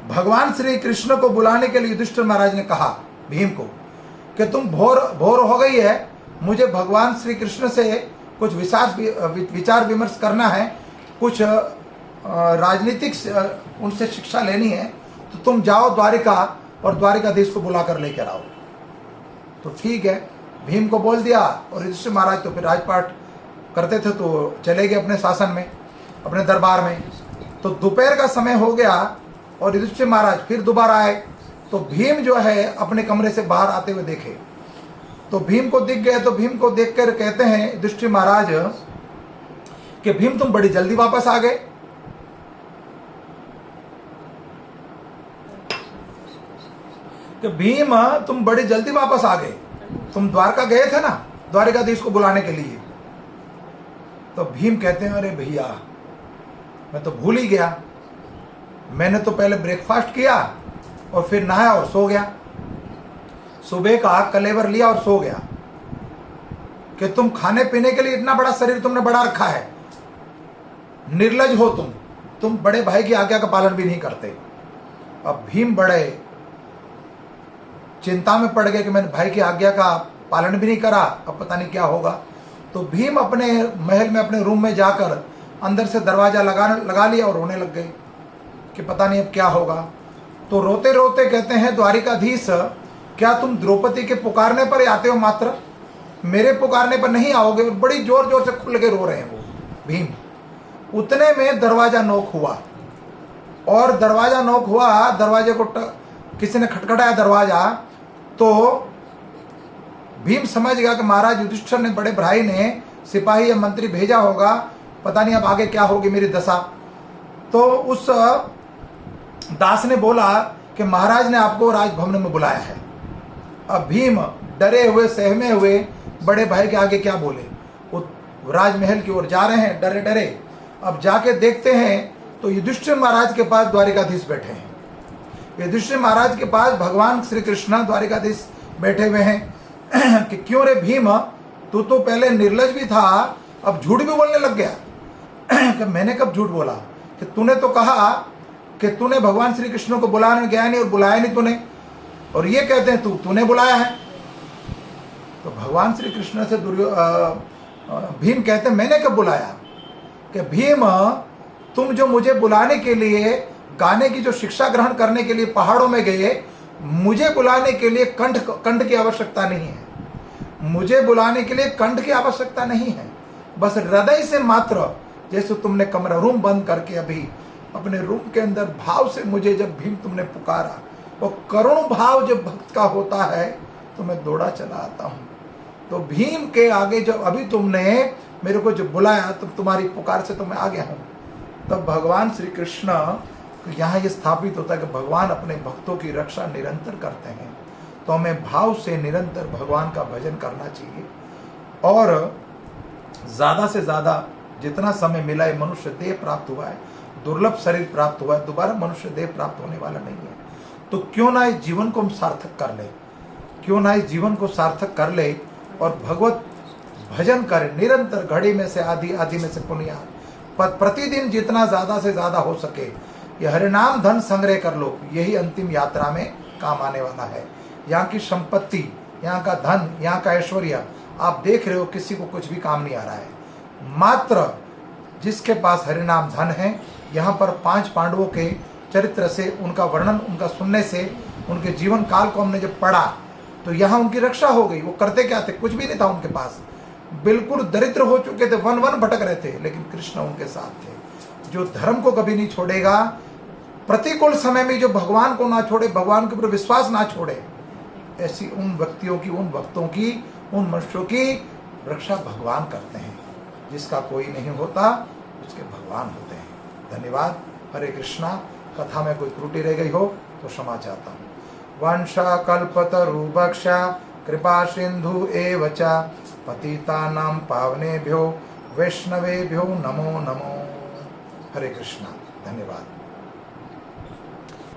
भगवान श्री कृष्ण को बुलाने के लिए युधिष्ठिर महाराज ने कहा भीम को कि तुम भोर हो गई है, मुझे भगवान श्री कृष्ण से कुछ विचार विमर्श करना है, कुछ राजनीतिक उनसे शिक्षा लेनी है, तो तुम जाओ द्वारिका और द्वारिकाधीश को बुलाकर लेकर आओ। तो ठीक है, भीम को बोल दिया, और युधिष्ठिर महाराज तो फिर राजपाट करते थे तो चले गए अपने शासन में, अपने दरबार में। तो दोपहर का समय हो गया और युधिष्ठिर महाराज फिर दोबारा आए, तो भीम जो है अपने कमरे से बाहर आते हुए देखे, तो भीम को दिख गए। तो भीम को देखकर कहते हैं युधिष्ठिर महाराज कि भीम तुम बड़ी जल्दी वापस आ गए। कि भीम तुम बड़ी जल्दी वापस आ गए, तुम द्वारका गए थे ना द्वारिकाधीश को बुलाने के लिए। तो भीम कहते हैं अरे भैया मैं तो भूल ही गया, मैंने तो पहले ब्रेकफास्ट किया और फिर नहाया और सो गया, सुबह का कलेवर लिया और सो गया। कि तुम खाने पीने के लिए इतना बड़ा शरीर तुमने बड़ा रखा है, निर्लज हो तुम बड़े भाई की आज्ञा का पालन भी नहीं करते। अब भीम बड़े चिंता में पड़ गए कि मैंने भाई की आज्ञा का पालन भी नहीं करा, अब पता नहीं क्या होगा। तो भीम अपने महल में अपने रूम में जाकर अंदर से दरवाजा लगा लिया और रोने लग गए कि पता नहीं अब क्या होगा। तो रोते रोते कहते हैं द्वारिकाधीश, क्या तुम द्रौपदी के पुकारने पर आते हो, मात्र मेरे पुकारने पर नहीं आओगे? बड़ी जोर जोर से खुल के रो रहे हैं वो भीम। उतने में दरवाजा नोक हुआ, और दरवाजा नोक हुआ, दरवाजे को किसी ने खटखटाया दरवाजा। तो भीम समझ गया कि महाराज युधिष्ठिर ने, बड़े भाई ने सिपाही या मंत्री भेजा होगा, पता नहीं अब आगे क्या होगी मेरी दशा। तो उस दास ने बोला कि महाराज ने आपको राजभवन में बुलाया है। अब भीम डरे हुए सहमे हुए बड़े भाई के आगे क्या बोले, वो राजमहल की ओर जा रहे हैं डरे डरे। अब जाके देखते हैं तो युधिष्ठिर महाराज के पास द्वारिकाधीश बैठे हैं। युधिष्ठिर महाराज के पास भगवान श्री कृष्ण द्वारिकाधीश बैठे हुए हैं कि क्यों रे भीम, तू तो पहले निर्लज भी था, अब झूठ भी बोलने लग गया। कि मैंने कब झूठ बोला? कि तूने तो कहा कि तूने भगवान श्री कृष्ण को बुलाने गया नहीं और बुलाया नहीं तूने, और ये कहते हैं तूने बुलाया है। तो भगवान श्री कृष्ण से भीम कहते हैं मैंने कब बुलाया? कि भीम तुम जो मुझे बुलाने के लिए, गाने की जो शिक्षा ग्रहण करने के लिए पहाड़ों में गए, मुझे बुलाने के लिए कंठ की आवश्यकता नहीं है। मुझे बुलाने के लिए कंठ की आवश्यकता नहीं है, बस हृदय से मात्र, जैसे तुमने कमरा रूम बंद करके अभी अपने रूम के अंदर भाव से मुझे जब भीम तुमने पुकारा, वो करुण भाव जब भक्त का होता है तो मैं दौड़ा चला आता हूँ। तो भीम के आगे जब अभी तुमने मेरे को जो बुलाया, तो तुम्हारी पुकार से तो मैं आ गया हूँ। तब भगवान श्री कृष्ण यहाँ ये स्थापित होता है कि भगवान अपने भक्तों की रक्षा निरंतर करते हैं। तो हमें भाव से निरंतर भगवान का भजन करना चाहिए, और ज़्यादा से ज़्यादा जितना समय मिला है, मनुष्य देह प्राप्त हुआ है, दुर्लभ शरीर प्राप्त हुआ है, दोबारा मनुष्य देह प्राप्त होने वाला नहीं है। तो क्यों ना इस जीवन को हम सार्थक कर ले, क्यों ना इस जीवन को सार्थक कर ले और भगवत भजन करें निरंतर, घड़ी में से आधी, आधी में से पुनिया, प्रतिदिन जितना ज़्यादा से ज़्यादा हो सके ये हरिनाम धन संग्रह कर लो। यही अंतिम यात्रा में काम आने वाला है। यहाँ की संपत्ति, यहाँ का धन, यहाँ का ऐश्वर्य आप देख रहे हो, किसी को कुछ भी काम नहीं आ रहा है। मात्र जिसके पास हरिनाम धन है, यहाँ पर 5 पांडवों के चरित्र से, उनका वर्णन, उनका सुनने से, उनके जीवन काल को हमने जब पढ़ा तो यहाँ उनकी रक्षा हो गई। वो करते क्या थे? कुछ भी नहीं था उनके पास, बिल्कुल दरिद्र हो चुके थे, वन वन भटक रहे थे, लेकिन कृष्ण उनके साथ थे। जो धर्म को कभी नहीं छोड़ेगा, प्रतिकूल समय में जो भगवान को ना छोड़े, भगवान के ऊपर विश्वास ना छोड़े, ऐसी उन व्यक्तियों की, उन भक्तों की, उन मनुष्यों की रक्षा भगवान करते हैं। जिसका कोई नहीं होता उसके भगवान होते हैं। धन्यवाद। हरे कृष्णा। कथा में कोई त्रुटि रह गई हो तो क्षमा चाहता हूँ। वंशा कल्पतरुभक्षा कृपा सिंधु एव च पतितानां पावनेभ्यो वैष्णवेभ्यो नमो नमो। हरे कृष्णा। धन्यवाद।